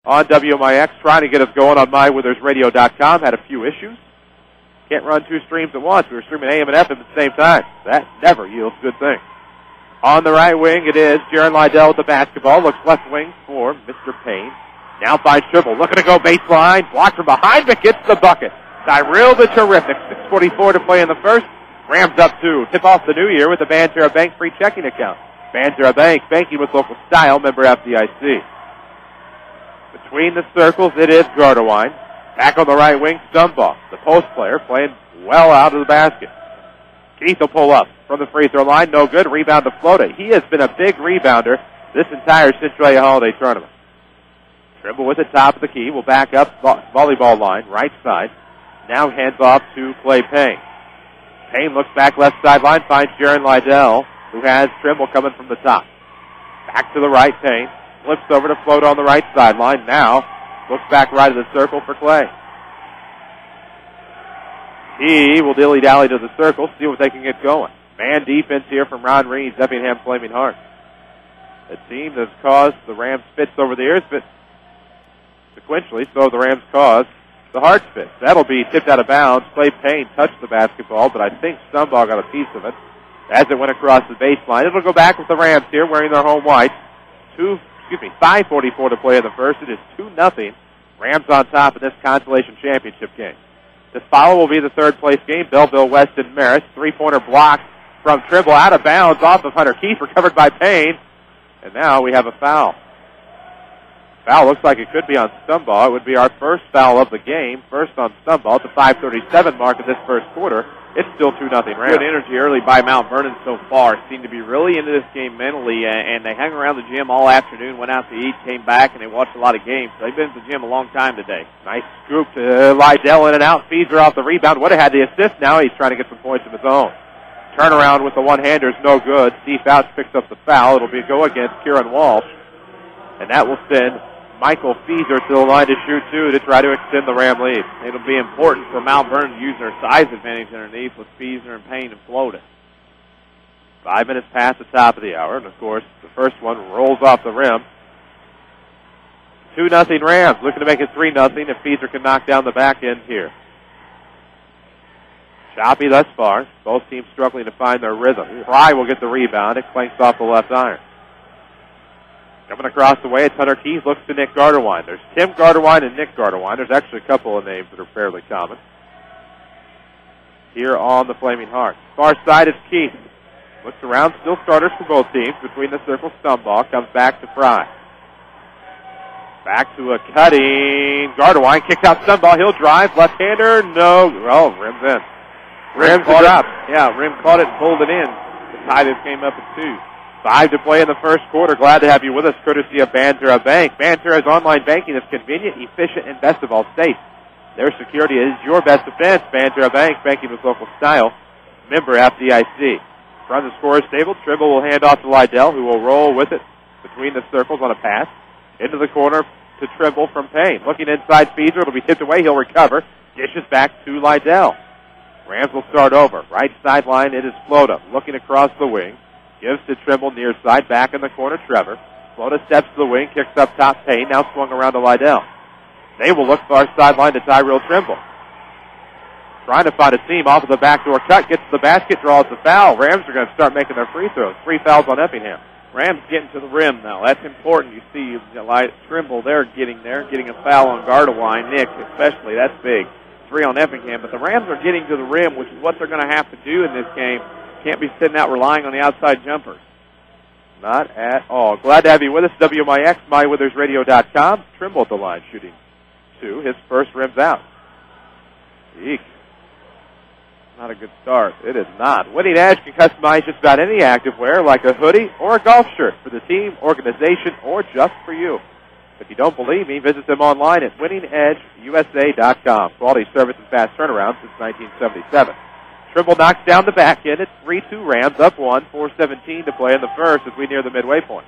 on WMIX, trying to get us going on MyWithersRadio.com. Had a few issues. Can't run two streams at once. We were streaming AM and FM at the same time. That never yields good things. On the right wing, it is Jaron Lydell with the basketball. Looks left wing for Mr. Payne. Now finds Tribble. Looking to go baseline. Blocked from behind, but gets the bucket. Tyrell the Terrific. 6:44 to play in the first. Rams up 2. Tip off the new year with the Banterra Bank free checking account. Banterra Bank, banking with local style, member FDIC. Between the circles, it is Gardewine. Back on the right wing, Stumbaugh, the post player, playing well out of the basket. Keith will pull up from the free throw line. No good. Rebound to Floda. He has been a big rebounder this entire Centralia Holiday Tournament. Trimble with the top of the key. Will back up volleyball line, right side. Now hands off to Clay Payne. Payne looks back left sideline, finds Jaron Lydell, who has Trimble coming from the top. Back to the right, Payne. Flips over to Float on the right sideline. Now looks back right of the circle for Clay. He will dilly-dally to the circle, see what they can get going. Man defense here from Ron Reed's Effingham Flaming Hearts. A team that's caused the Rams fits over the years, but sequentially, so the Rams caused the Hearts fits. That'll be tipped out of bounds. Clay Payne touched the basketball, but I think Stumbaugh got a piece of it as it went across the baseline. It'll go back with the Rams here wearing their home white. 5:44 to play in the first. It is 2-0. Rams on top in this Consolation Championship game. To follow will be the third place game, Belleville West and Marist. Three-pointer block from Trimble out of bounds off of Hunter Keith, recovered by Payne. And now we have a foul. Foul looks like it could be on Stumbaugh. It would be our first foul of the game. First on Stumbaugh at the 5:37 mark of this first quarter. It's still 2-0 Rams. Good energy early by Mount Vernon so far. Seemed to be really into this game mentally, and they hung around the gym all afternoon, went out to eat, came back, and they watched a lot of games. So they've been at the gym a long time today. Nice scoop to Lydell in and out. Feeds her off the rebound. Would have had the assist. Now he's trying to get some points of his own. Turnaround with the one-hander is no good. Steve Fouch picks up the foul. It'll be a go against Kieran Walsh. And that will send Michael Feeser to the line to shoot two to try to extend the Ram lead. It'll be important for Mount Vernon to use their size advantage underneath with Feeser and Payne and Floda. 5 minutes past the top of the hour, and of course, the first one rolls off the rim. 2-0 Rams, looking to make it 3-0 if Feeser can knock down the back end here. Choppy thus far. Both teams struggling to find their rhythm. Fry will get the rebound. It clanks off the left iron. Coming across the way, it's Hunter Keith. Looks to Nick Gardewine. There's Tim Gardewine and Nick Gardewine. There's actually a couple of names that are fairly common here on the Flaming Hearts. Far side is Keith. Looks around. Still starters for both teams. Between the circles, Stumbaugh comes back to Fry. Back to a cutting. Gardewine kicks out Stumbaugh. He'll drive. Left-hander. No. Oh, rims in. Rims it up. Yeah, Rim caught it and pulled it in to tie this game up at 2. 5 to play in the first quarter. Glad to have you with us, courtesy of Banterra Bank. Banterra's online banking is convenient, efficient, and best of all states. Their security is your best defense. Banterra Bank, banking with local style. Member FDIC. From the scorer's table, Trimble will hand off to Lydell, who will roll with it between the circles on a pass. Into the corner to Trimble from Payne. Looking inside Feeser. It'll be tipped away. He'll recover. Dishes back to Lydell. Rams will start over. Right sideline, it is Floda. Looking across the wing. Gives to Trimble near side. Back in the corner, Trevor. Floda steps to the wing. Kicks up top. Payne now swung around to Lydell. They will look far sideline to Tyrell Trimble. Trying to find a seam off of the backdoor cut. Gets to the basket. Draws the foul. Rams are going to start making their free throws. 3 fouls on Effingham. Rams getting to the rim now. That's important. You see Trimble there getting a foul on Gardewine. Nick especially. That's big. 3 on Effingham. But the Rams are getting to the rim, which is what they're going to have to do in this game. Can't be sitting out relying on the outside jumpers. Not at all. Glad to have you with us. WMIX, MyWithersRadio.com. Trimble at the line shooting 2. His first rim's out. Eek. Not a good start. It is not. Winning Edge can customize just about any activewear like a hoodie or a golf shirt for the team, organization, or just for you. If you don't believe me, visit them online at winningedgeusa.com. Quality service and fast turnaround since 1977. Trimble knocks down the back end. It's 3-2 Rams, up 1, 4:17 to play in the first as we near the midway point.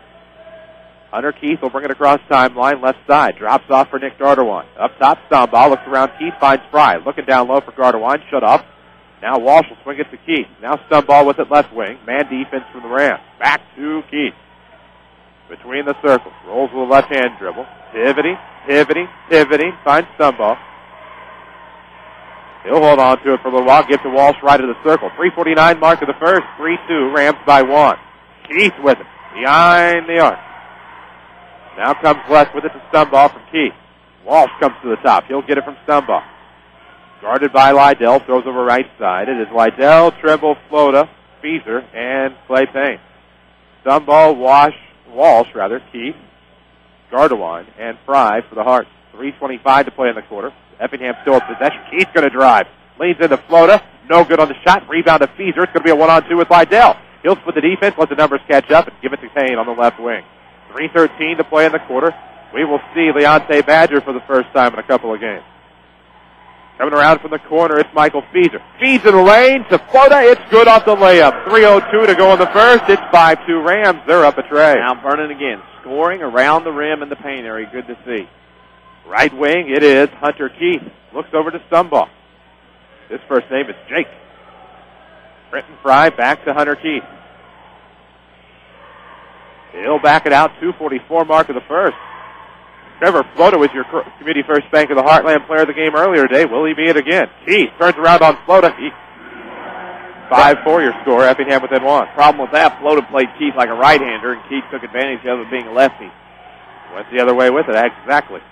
Hunter Keith will bring it across timeline, left side. Drops off for Nick Gardewine. Up top, Stumbaugh looks around Keith, finds Fry. Looking down low for Gardewine, shut off. Now Walsh will swing it to Keith. Now Stumbaugh with it left wing. Man defense from the Rams. Back to Keith. Between the circles. Rolls with a left-hand dribble. Pivoting. Pivoting, finds Stumbaugh. He'll hold on to it for a little while, get to Walsh right of the circle. 3:49 mark of the first, 3-2, Rams by 1. Keith with it, behind the arc. Now comes West with it to Stumbaugh from Keith. Walsh comes to the top. He'll get it from Stumbaugh. Guarded by Lydell, throws over right side. It is Lydell, Trimble, Floda, Feeser, and Clay Payne. Stumbaugh, Walsh, Keith, Gardewine, and Fry for the Hearts. 3:25 to play in the quarter. Effingham still in possession. Keith's going to drive. Leans into Floda. No good on the shot. Rebound to Feeser. It's going to be a 1-on-2 with Lydell. He'll split the defense, let the numbers catch up, and give it to Payne on the left wing. 3:13 to play in the quarter. We will see Leonte Badger for the first time in a couple of games. Coming around from the corner, it's Michael Feeser. Feeds in the lane to Floda. It's good off the layup. 3:02 to go in the first. It's 5-2 Rams. They're up a tray. Now Vernon again, scoring around the rim in the paint area. Good to see. Right wing, it is Hunter Keith. Looks over to Stumbaugh. His first name is Jake. Brenton Fry back to Hunter Keith. He'll back it out. 2:44 mark of the first. Trevor Floda was your Community First Bank of the Heartland player of the game earlier today. Will he be it again? Keith turns around on Floda. 5-4 your score. Effingham within 1. Problem with that, Floda played Keith like a right-hander, and Keith took advantage of it being a lefty. Went the other way with it, exactly.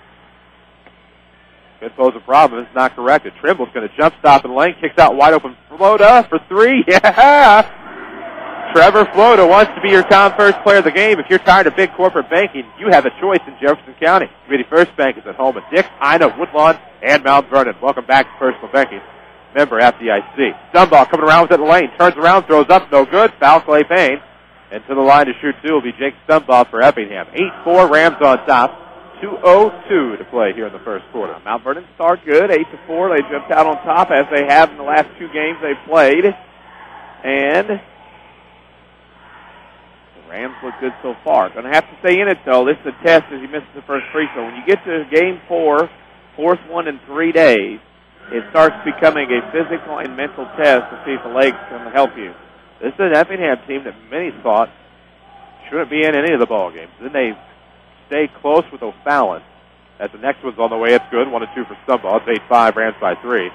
Could pose a problem. It's not corrected. Trimble's going to jump stop in the lane. Kicks out wide open. Floda for 3. Yeah! Trevor Floda wants to be your town first player of the game. If you're tired of big corporate banking, you have a choice in Jefferson County. Community First Bank is at home at Dix, Ina, Woodlawn, and Mount Vernon. Welcome back to Personal Banking. Member FDIC. Stumbaugh coming around with it in the lane. Turns around, throws up, no good. Foul, Clay Payne. And to the line to shoot 2 will be Jake Stumbaugh for Effingham. 8-4 Rams on top. 2:02 to play here in the first quarter. Mount Vernon start good, 8-4. They jumped out on top as they have in the last 2 games they've played. And the Rams look good so far. Going to have to stay in it, though. This is a test as he misses the first free throw. When you get to game 4, fourth one in 3 days, it starts becoming a physical and mental test to see if the legs can help you. This is an Effingham team that many thought shouldn't be in any of the ball games. Then they stay close with O'Fallon. As the next one's on the way, it's good. 1-2 for Stumbaugh. It's 8-5, Rams by 3.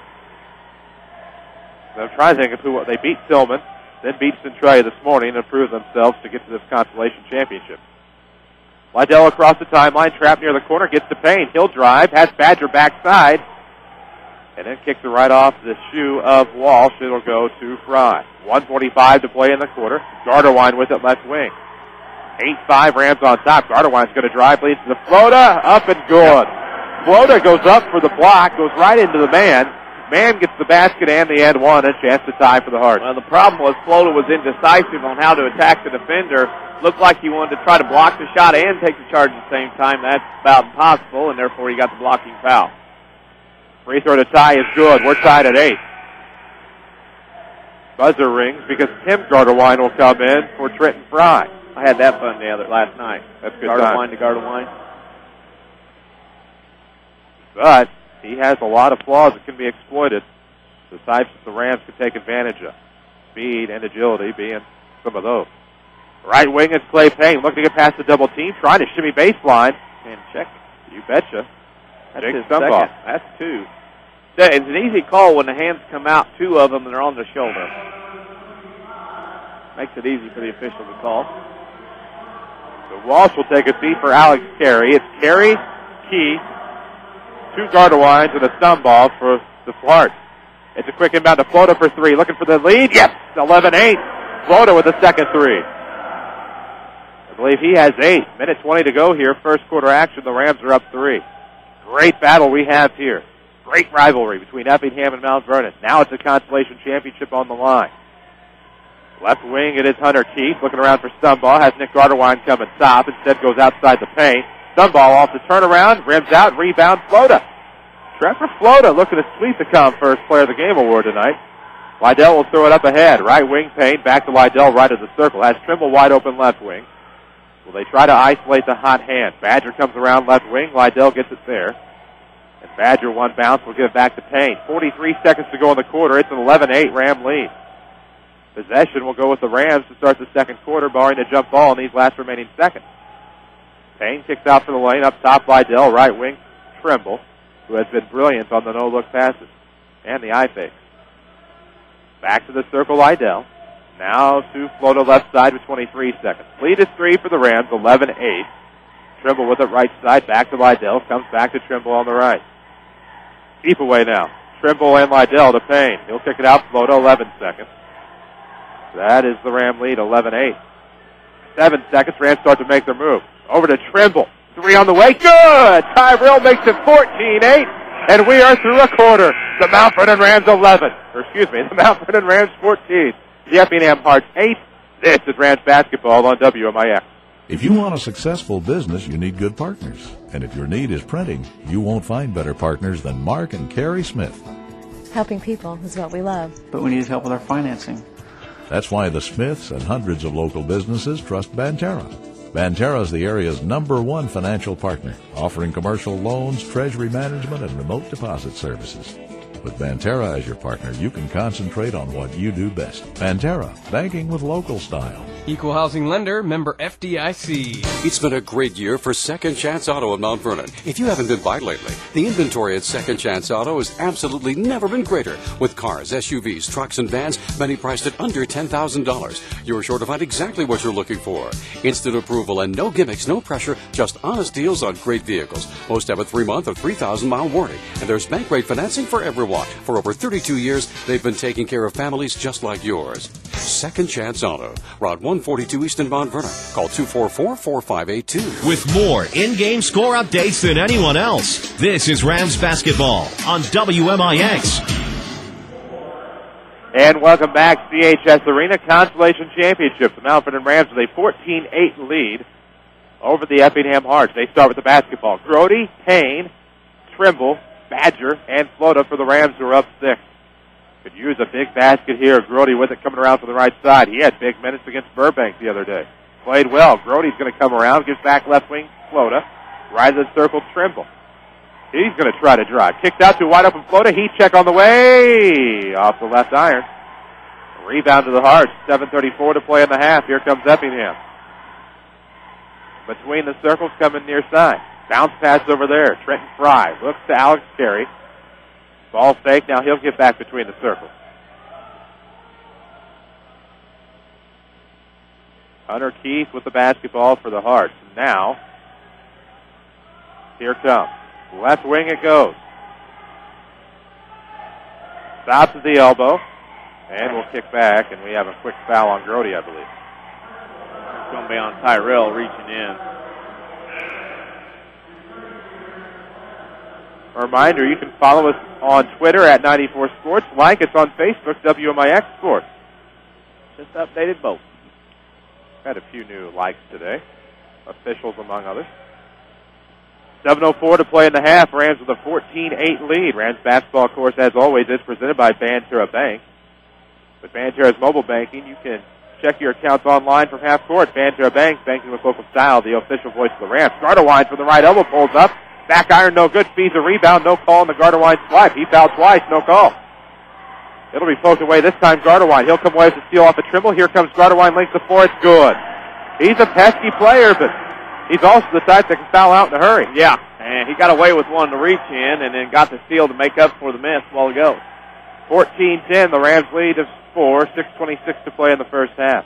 I'm trying to think of who they beat Tillman, then beat Centralia this morning and improved themselves to get to this Consolation Championship. Lydell across the timeline, trapped near the corner, gets to Payne. He'll drive, has Badger backside, and then kicks it right off the shoe of Walsh. It'll go to Fry. 1:45 to play in the quarter. Gardewine with it left wing. 8-5 Rams on top. Gardewine's going to drive, leads to the Floda, up and good. Floda goes up for the block, goes right into the man. Man gets the basket and the and one, a chance to tie for the Hearts. Well, the problem was Floda was indecisive on how to attack the defender. Looked like he wanted to try to block the shot and take the charge at the same time. That's about impossible, and therefore he got the blocking foul. Free throw to tie is good. We're tied at 8. Buzzer rings because Tim Gardewine will come in for Trenton Fry. I had that fun last night. That's good. Gardewine to Gardewine. But he has a lot of flaws that can be exploited. The types that the Rams can take advantage of. Speed and agility being some of those. Right wing is Clay Payne looking to get past the double team, trying to shimmy baseline. And check. You betcha. That's his second. That's 2. It's an easy call when the hands come out, 2 of them, and they're on their shoulder. Makes it easy for the official to call. So Walsh will take a seat for Alex Carey. It's Carey, Key, 2 Gardewines, and a Stumbaugh for the Hearts. It's a quick inbound to Floda for 3. Looking for the lead. Yes! 11-8. Floda with a second 3. I believe he has 8. Minute 20 to go here. First quarter action. The Rams are up 3. Great battle we have here. Great rivalry between Effingham and Mount Vernon. Now it's a Consolation Championship on the line. Left wing, it is Hunter Keith looking around for Stumbaugh. Has Nick Gardewine come at top. Instead goes outside the paint. Stumbaugh off the turnaround. Rims out. Rebound. Floda. Trevor Floda looking to sweep the First Player of the Game award tonight. Lydell will throw it up ahead. Right wing, Payne. Back to Lydell right of the circle. Has Trimble wide open left wing. Will they try to isolate the hot hand? Badger comes around left wing. Lydell gets it there. And Badger one bounce will give it back to Payne. 43 seconds to go in the quarter. It's an 11-8 Ram lead. Possession will go with the Rams to start the second quarter, barring a jump ball in these last remaining seconds. Payne kicks out for the lane, up top Lydell, right wing. Trimble, who has been brilliant on the no-look passes and the eye fake. Back to the circle, Lydell. Now to Floto left side with 23 seconds. Lead is 3 for the Rams, 11-8. Trimble with it right side, back to Lydell. Comes back to Trimble on the right. Keep away now. Trimble and Lydell to Payne. He'll kick it out, Floto, 11 seconds. That is the Ram lead, 11-8. 7 seconds, Rams start to make their move. Over to Trimble. 3 on the way. Good! Tyrell makes it 14-8, and we are through a quarter. The Mount Vernon Rams 11. The Mount Vernon Rams 14. The Effingham Hearts 8. This is Rams basketball on WMIX. If you want a successful business, you need good partners. And if your need is printing, you won't find better partners than Mark and Carrie Smith. Helping people is what we love. But we need help with our financing. That's why the Smiths and hundreds of local businesses trust Banterra. Banterra is the area's #1 financial partner, offering commercial loans, treasury management, and remote deposit services. With Banterra as your partner, you can concentrate on what you do best. Banterra, banking with local style. Equal housing lender, member FDIC. It's been a great year for Second Chance Auto in Mount Vernon. If you haven't been by lately, the inventory at Second Chance Auto has absolutely never been greater. With cars, SUVs, trucks, and vans, many priced at under $10,000. You're sure to find exactly what you're looking for. Instant approval and no gimmicks, no pressure, just honest deals on great vehicles. Most have a 3-month or 3,000-mile warranty, and there's bank rate financing for everyone. For over 32 years, they've been taking care of families just like yours. Second Chance Auto, Route 142 East in Mount Vernon. Call 244-4582. With more in-game score updates than anyone else, this is Rams basketball on WMIX. And welcome back, CHS Arena, Consolation Championship. The Mount Vernon Rams with a 14-8 lead over the Effingham Hearts. They start with the basketball. Grody, Payne, Trimble, Badger, and Flota for the Rams, who are up 6. Could use a big basket here. Grody with it coming around to the right side. He had big minutes against Burbank the other day. Played well. Grody's going to come around, gives back left wing, Flota. Right of the circle, Trimble. He's going to try to drive. Kicked out to wide open Flota. Heat check on the way. Off the left iron. Rebound to the Hearts. 7:34 to play in the half. Here comes Effingham. Between the circles coming near side. Bounce pass over there. Trenton Fry looks to Alex Carey. Ball fake. Now he'll get back between the circles. Hunter Keith with the basketball for the Hearts. Now, here comes. Left wing it goes. Stops at the elbow. And we'll kick back, and we have a quick foul on Grody, I believe. It's going to be on Tyrell reaching in. A reminder, you can follow us on Twitter at 94 Sports. Like us on Facebook, WMIX Sports. Just updated both. Had a few new likes today. Officials among others. 7:04 to play in the half. Rams with a 14-8 lead. Rams basketball, of course, as always, is presented by Banterra Bank. With Banterra's mobile banking, you can check your accounts online from half court. Banterra Bank, banking with local style, the official voice of the Rams. Gardewine from the right elbow pulls up. Back iron, no good. Feeds a rebound, no call on the Gardewine swipe. He fouled twice, no call. It'll be poked away this time, Gardewine. He'll come away with the steal off the Trimble. Here comes Gardewine, links the floor. It's good. He's a pesky player, but he's also the type that can foul out in a hurry. Yeah, and he got away with one to reach in and then got the steal to make up for the miss while ago. 14-10, the Rams lead of 4, 6:26 to play in the first half.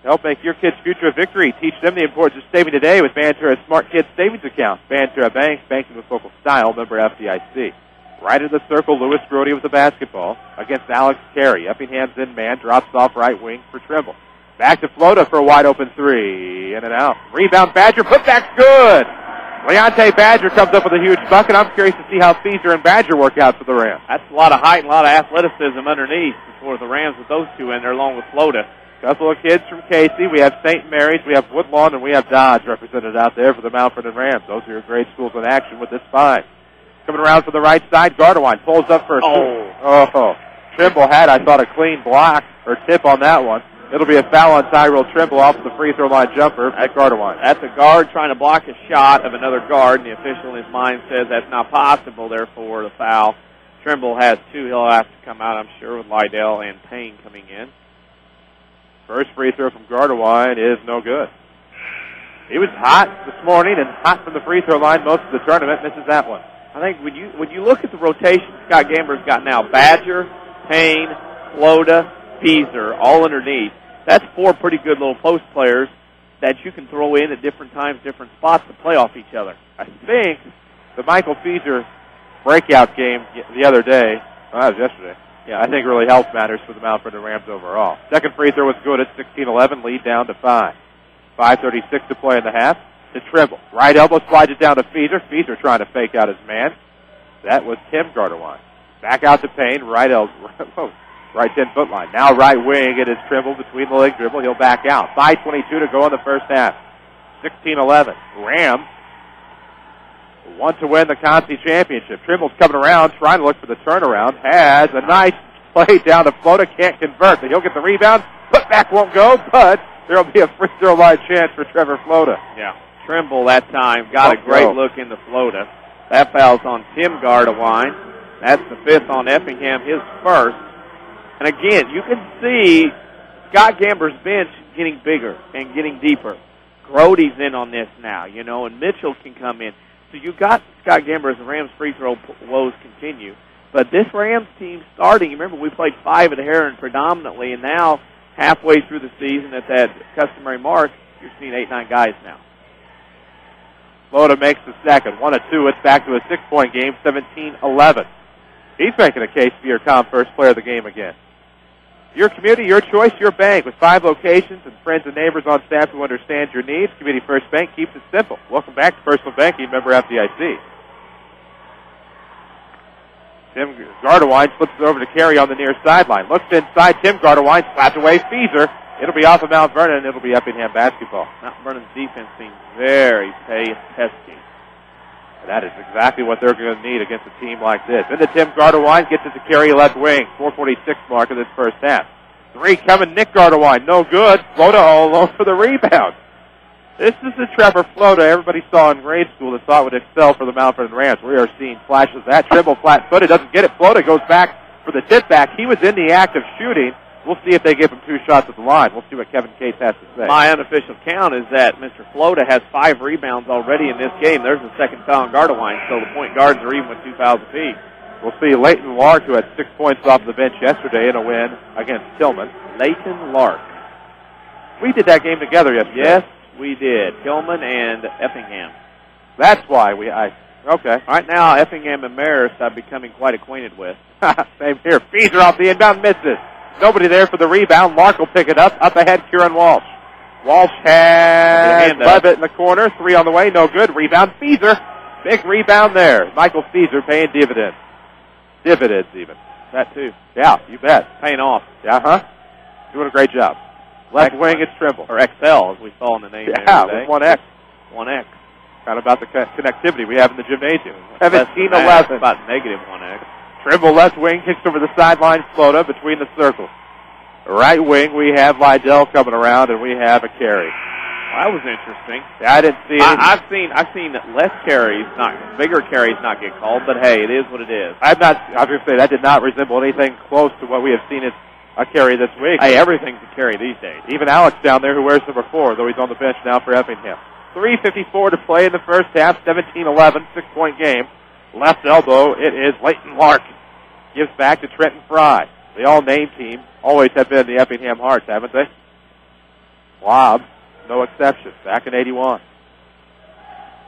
Help make your kids' future a victory. Teach them the importance of saving today with Banterra's Smart Kids Savings Account. Banterra Bank, banking with local style, member FDIC. Right in the circle, Lewis Grody with the basketball against Alex Carey. Effingham's in man, drops off right wing for Trimble. Back to Flota for a wide open three. In and out. Rebound Badger, putback's good. Leonte Badger comes up with a huge bucket. I'm curious to see how Caesar and Badger work out for the Rams. That's a lot of height and a lot of athleticism underneath for the Rams with those two in there along with Flota. Couple of kids from Casey. We have St. Mary's, we have Woodlawn, and we have Dodge represented out there for the Mount Vernon Rams. Those are your grade schools in action with this 5. Coming around to the right side, Gardewine pulls up for a Trimble had, I thought, a clean block or tip on that one. It'll be a foul on Tyrell Trimble off of the free throw line jumper at Gardewine. That's a guard trying to block a shot of another guard, and the official in his mind says that's not possible, therefore the foul. Trimble has 2. He'll have to come out, I'm sure, with Lydell and Payne coming in. First free throw from Gardewine is no good. He was hot this morning and hot from the free throw line most of the tournament. Misses that one. I think when you look at the rotation Scott Gamber's got now, Badger, Payne, Floda, Feeser, all underneath. That's 4 pretty good little post players that you can throw in at different times, different spots to play off each other. I think the Michael Feeser breakout game the other day, that was yesterday, I think really helped matters for the Mount Vernon Rams overall. Second free throw was good at 16-11, lead down to 5. 5:36 to play in the half. To Trimble. Right elbow slides it down to Feeser. Feeser trying to fake out his man. That was Tim Gardewine. Back out to Payne. Right elbow. Right 10-foot line. Now right wing. It is Trimble between the leg dribble. He'll back out. 5:22 to go in the first half. 16-11. Rams want to win the Consolation Championship. Trimble's coming around, trying to look for the turnaround. Has a nice play down to Floda. Can't convert, but he'll get the rebound. Put back won't go, but there will be a free throw line chance for Trevor Floda. Yeah. Trimble that time got a great look into Floda. That foul's on Tim Gardewine. That's the 5th on Effingham, his first. And again, you can see Scott Gamber's bench getting bigger and getting deeper. Grody's in on this now, and Mitchell can come in. So you got Scott Gamber as the Rams free throw woes continue. But this Rams team starting, remember we played 5 at Heron predominantly, and now halfway through the season at that customary mark, you're seeing 8-9 guys now. Floda makes the second. 1 of 2. It's back to a 6-point game, 17-11. He's making a case to be your Tom First Player of the game again. Your community, your choice, your bank. With 5 locations and friends and neighbors on staff who understand your needs, Community First Bank keeps it simple. Welcome back to Personal Banking, member FDIC. Tim Gardewine flips it over to Carey on the near sideline. Looks inside. Tim Gardewine slapped away Feeser. It'll be off of Mount Vernon, and it'll be Effingham basketball. Mount Vernon's defense seems very pesky. And that is exactly what they're going to need against a team like this. Into Tim Gardewine, gets it to Carey left wing. 4:46 mark of this first half. 3 coming, Nick Gardewine. No good. Floda all alone for the rebound. This is the Trevor Floda everybody saw in grade school that thought would excel for the Mount Vernon Rams. We are seeing flashes of that. Trimble flat-footed, doesn't get it. Floda goes back for the tip back. He was in the act of shooting. We'll see if they give him 2 shots at the line. We'll see what Kevin Cates has to say. My unofficial count is that Mr. Floda has 5 rebounds already in this game. There's a second foul on Gardewine, so the point guards are even with 2 fouls apiece. We'll see Leighton Lark, who had 6 points off the bench yesterday in a win against Tillman. Leighton Lark. We did that game together yesterday. Yes, we did. Tillman and Effingham. That's why okay. Right now, Effingham and Marist I'm becoming quite acquainted with. Same here. Feeser off the inbound, misses. Nobody there for the rebound. Lark will pick it up. Up ahead, Kieran Walsh. Walsh has Levitt in the corner. 3 on the way. No good. Rebound, Feeser. Big rebound there. Michael Feeser paying dividends. Dividends, even. That, too. Yeah, you bet. Paying off. Yeah, doing a great job. Left wing, it's Trimble. Or XL, as we saw in the name there today. 1X. 1X. Kind of about the connectivity we have in the gymnasium. 17-11. About negative 1X. Trimble left wing, kicks over the sideline, Floda between the circles. Right wing, we have Lydell coming around, and we have a carry. Well, that was interesting. Yeah, I didn't see it. I've seen less carries, bigger carries not get called, but hey, it is what it is. I was going to say, that did not resemble anything close to what we have seen as a carry this week. Hey, everything's a carry these days. Even Alex down there, who wears number 4, though he's on the bench now for Effingham. 3:54 to play in the first half, 17-11, 6-point game. Left elbow, it is Leighton Lark. Gives back to Trenton Fry. The all-name team always have been the Effingham Hearts, haven't they? Lob, no exception. Back in 81.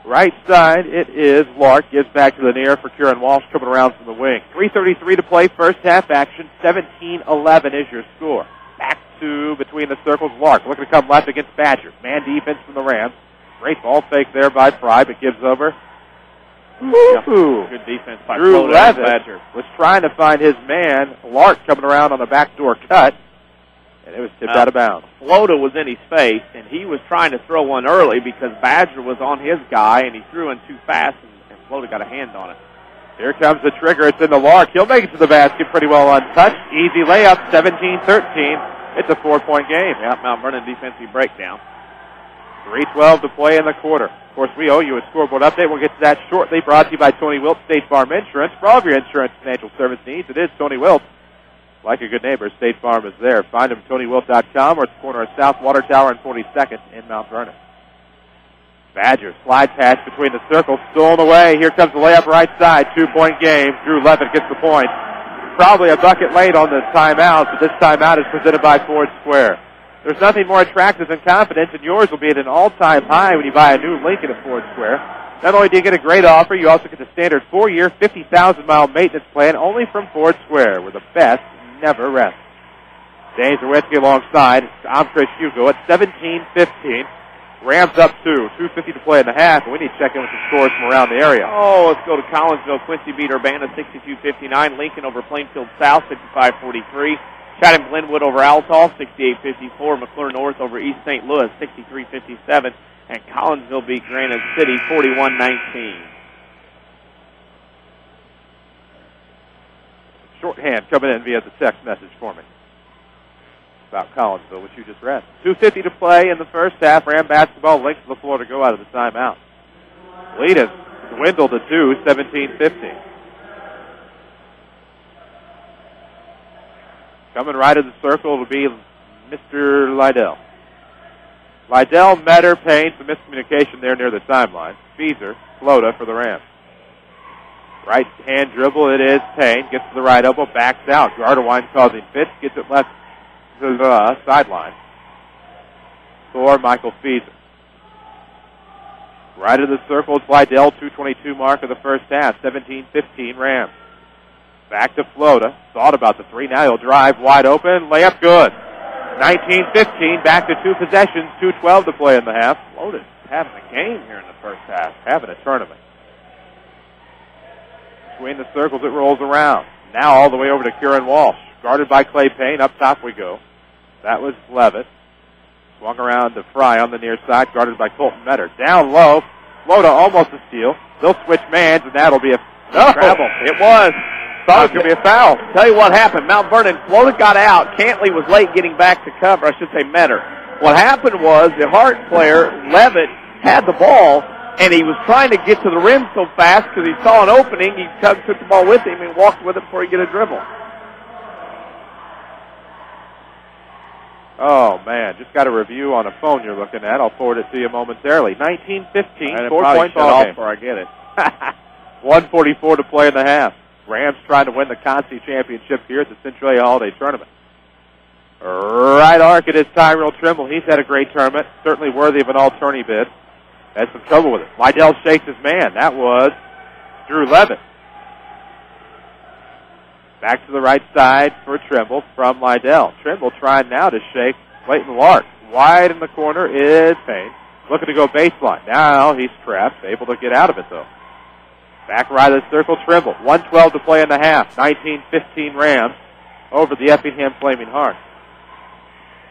Right side, it is Lark. Gives back to the near for Kieran Walsh coming around from the wing. 3:33 to play, first half action. 17-11 is your score. Back to between the circles, Lark. Looking to come left against Badger. Man defense from the Rams. Great ball fake there by Fry, but gives over. Good defense by Drew Levitt was trying to find his man. Lark coming around on the backdoor cut, and it was tipped out of bounds. Floda was in his face, and he was trying to throw one early because Badger was on his guy, and he threw in too fast, and Floda got a hand on it. Here comes the trigger. It's in the Lark. He'll make it to the basket pretty well untouched. Easy layup, 17-13. It's a 4-point game. Yeah, Mount Vernon defensive breakdown. 3:12 to play in the quarter. Of course, we owe you a scoreboard update. We'll get to that shortly. Brought to you by Tony Wilt, State Farm Insurance. For all of your insurance and financial service needs, it is Tony Wilt. Like a good neighbor, State Farm is there. Find him at TonyWilt.com or at the corner of South Water Tower and 42nd in Mount Vernon. Badger slide pass between the circles, stolen away. Here comes the layup right side. 2-point game. Drew Levitt gets the point. Probably a bucket late on the timeout, but this timeout is presented by Ford Square. There's nothing more attractive than confidence, and yours will be at an all-time high when you buy a new Lincoln at Ford Square. Not only do you get a great offer, you also get the standard 4-year, 50,000-mile maintenance plan only from Ford Square, where the best never rests. Dane Czerwinski alongside. I'm Chris Hugo at 17-15. Rams up 2. 2:50 to play in the half, and we need to check in with the scores from around the area. Oh, let's go to Collinsville. Quincy beat Urbana 62-59. Lincoln over Plainfield South 55-43. Chatham Glenwood over Altall 68-54. McClure North over East St. Louis 63-57. And Collinsville beat Granite City 41-19. Shorthand coming in via the text message for me about Collinsville, which you just read. 2:50 to play in the first half. Ram basketball links to the floor to go out of the timeout. Lead has dwindled to 2, 17-15. Coming right of the circle will be Mr. Lydell. Lydell, Metter, Payne, some miscommunication there near the timeline. Feeser, Flota for the Rams. Right hand dribble, it is Payne. Gets to the right elbow, backs out. Gardewine causing fits, gets it left to the sideline for Michael Feeser. Right of the circle, it's Lydell, 2:22 mark of the first half. 17-15 Rams. Back to Flota. Thought about the three. Now he'll drive wide open. Layup good. 19-15. Back to 2 possessions. 2:12 to play in the half. Flota's having a game here in the first half. Having a tournament. Between the circles, it rolls around. Now all the way over to Kieran Walsh. Guarded by Clay Payne. Up top we go. That was Levitt. Swung around to Fry on the near side. Guarded by Colton Metter. Down low. Flota almost a steal. They'll switch mans, and that'll be a travel. It was. Thought it was going to be a foul. Tell you what happened. Mount Vernon, Flota got out. Cantley was late getting back to cover. I should say Metter. What happened was the Hart player, Levitt, had the ball, and he was trying to get to the rim so fast because he saw an opening. He took the ball with him and walked with it before he get a dribble. Oh, man. Just got a review on a phone you're looking at. I'll forward it to you momentarily. 19-15. 4 points ball game. Before I get it. 1:44 to play in the half. Rams trying to win the Consolation Championship here at the Centralia Holiday Tournament. Right arc, it is Tyrell Trimble. He's had a great tournament. Certainly worthy of an all-tourney bid. Had some trouble with it. Lydell shakes his man. That was Drew Levitt. Back to the right side for Trimble from Lydell. Trimble trying now to shake Clayton Lark. Wide in the corner is Payne. Looking to go baseline. Now he's trapped. Able to get out of it, though. Back right of the circle, Trimble. 1:12 to play in the half. 19-15 Rams over the Effingham Flaming Hearts.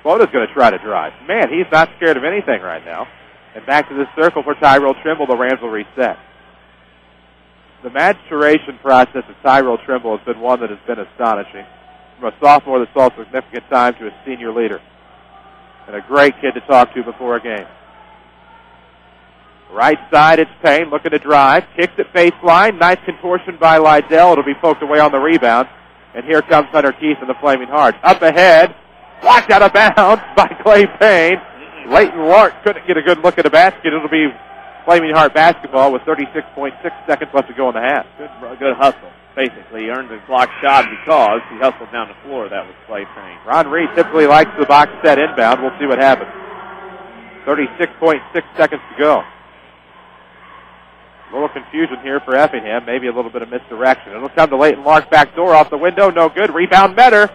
Flota's going to try to drive. Man, he's not scared of anything right now. And back to the circle for Tyrell Trimble. The Rams will reset. The maturation process of Tyrell Trimble has been one that has been astonishing. From a sophomore that saw significant time to a senior leader. And a great kid to talk to before a game. Right side, it's Payne looking to drive. Kicks it baseline. Nice contortion by Lydell. It'll be poked away on the rebound. And here comes Hunter Keith and the Flaming Hearts. Up ahead. Blocked out of bounds by Clay Payne. Leighton Lark couldn't get a good look at the basket. It'll be Flaming Heart basketball with 36.6 seconds left to go in the half. Good hustle. Basically, he earned his block shot because he hustled down the floor. That was Clay Payne. Ron Reed typically likes the box set inbound. We'll see what happens. 36.6 seconds to go. A little confusion here for Effingham. Maybe a little bit of misdirection. It'll come to Leighton Lark. Back door off the window. No good. Rebound Metter.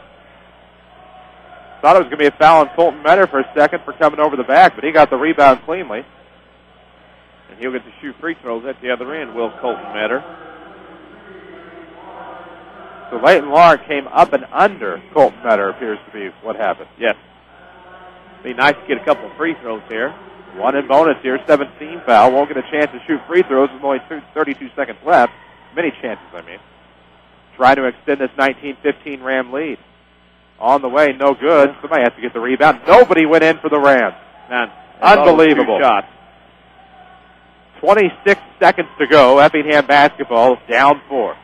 Thought it was going to be a foul on Colton Metter for a second for coming over the back, but he got the rebound cleanly. And he'll get to shoot free throws at the other end, will Colton Metter. So Leighton Lark came up and under Colton Metter, appears to be what happened. Yes. Be nice to get a couple of free throws here. One in bonus here, 17 foul. Won't get a chance to shoot free throws with only 32 seconds left. Many chances, I mean. Trying to extend this 19-15 Ram lead. On the way, no good. Somebody has to get the rebound. Nobody went in for the Rams. Man, unbelievable. 26 seconds to go. Effingham basketball down 4.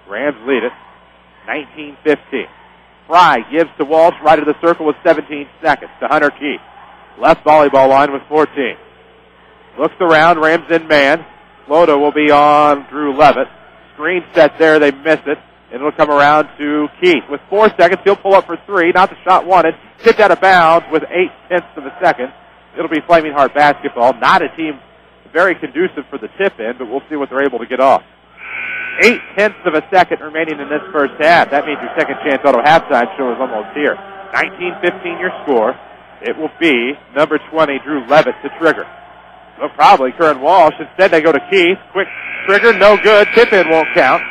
Rams lead it. 19-15. Fry gives to Walsh right of the circle with 17 seconds to Hunter Keith. Left volleyball line with 14. Looks around, Rams in man. Loda will be on Drew Levitt. Screen set there, they miss it. It'll come around to Keith. With 4 seconds, he'll pull up for 3. Not the shot wanted. Tipped out of bounds with 0.8 of a second. It'll be Flaming Heart basketball. Not a team very conducive for the tip in, but we'll see what they're able to get off. 0.8 of a second remaining in this first half. That means your Second Chance Auto halftime show is almost here. 19-15 your score. It will be number 20, Drew Levitt, to trigger. Well, probably Curran Walsh. Instead, they go to Keith. Quick trigger, no good. Tip in won't count.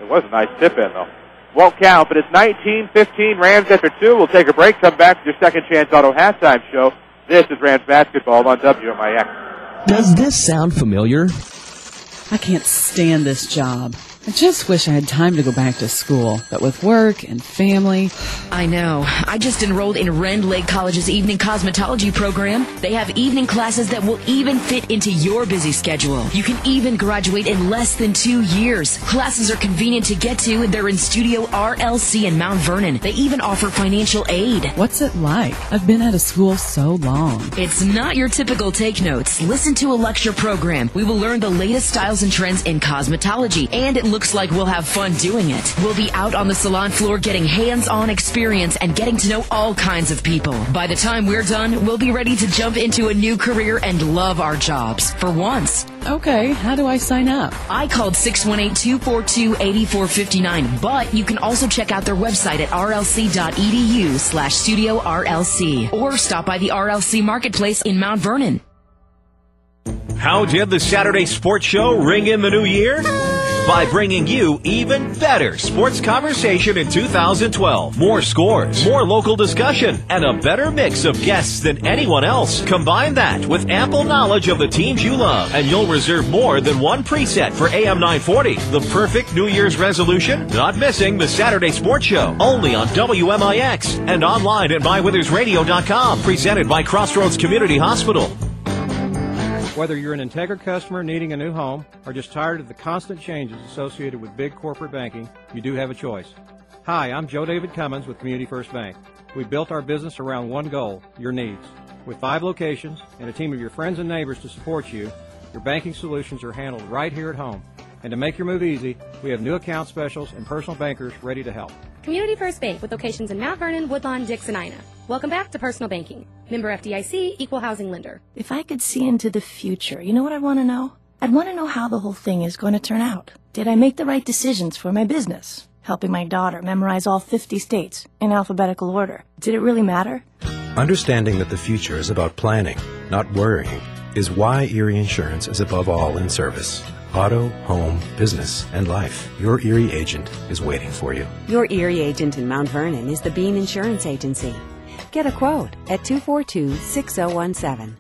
It was a nice tip in, though. Won't count, but it's 19-15. Rams after 2. We'll take a break, come back to your Second Chance Auto halftime show. This is Rams basketball on WMIX. Does this sound familiar? I can't stand this job. I just wish I had time to go back to school, but with work and family... I know. I just enrolled in Rend Lake College's evening cosmetology program. They have evening classes that will even fit into your busy schedule. You can even graduate in less than 2 years. Classes are convenient to get to, and they're in Studio RLC in Mount Vernon. They even offer financial aid. What's it like? I've been out of school so long. It's not your typical take notes. Listen to a lecture program. We will learn the latest styles and trends in cosmetology, and it looks like we'll have fun doing it. We'll be out on the salon floor getting hands-on experience and getting to know all kinds of people. By the time we're done, we'll be ready to jump into a new career and love our jobs. For once. Okay, how do I sign up? I called 618-242-8459, but you can also check out their website at rlc.edu/Studio RLC or stop by the RLC Marketplace in Mount Vernon. How did the Saturday Sports Show ring in the new year? By bringing you even better sports conversation in 2012. More scores, more local discussion, and a better mix of guests than anyone else. Combine that with ample knowledge of the teams you love, and you'll reserve more than one preset for AM 940. The perfect New Year's resolution? Not missing the Saturday Sports Show. Only on WMIX and online at mywithersradio.com. Presented by Crossroads Community Hospital. Whether you're an Integra customer needing a new home or just tired of the constant changes associated with big corporate banking, you do have a choice. Hi, I'm Joe David Cummins with Community First Bank. We built our business around one goal, your needs. With 5 locations and a team of your friends and neighbors to support you, your banking solutions are handled right here at home. And to make your move easy, we have new account specials and personal bankers ready to help. Community First Bank with locations in Mount Vernon, Woodlawn, Dix, and Ina. Welcome back to Personal Banking. Member FDIC, Equal Housing Lender. If I could see into the future, you know what I want to know? I'd want to know how the whole thing is going to turn out. Did I make the right decisions for my business? Helping my daughter memorize all 50 states in alphabetical order. Did it really matter? Understanding that the future is about planning, not worrying, is why Erie Insurance is above all in service. Auto, home, business, and life. Your Erie agent is waiting for you. Your Erie agent in Mount Vernon is the Bean Insurance Agency. Get a quote at 242-6017.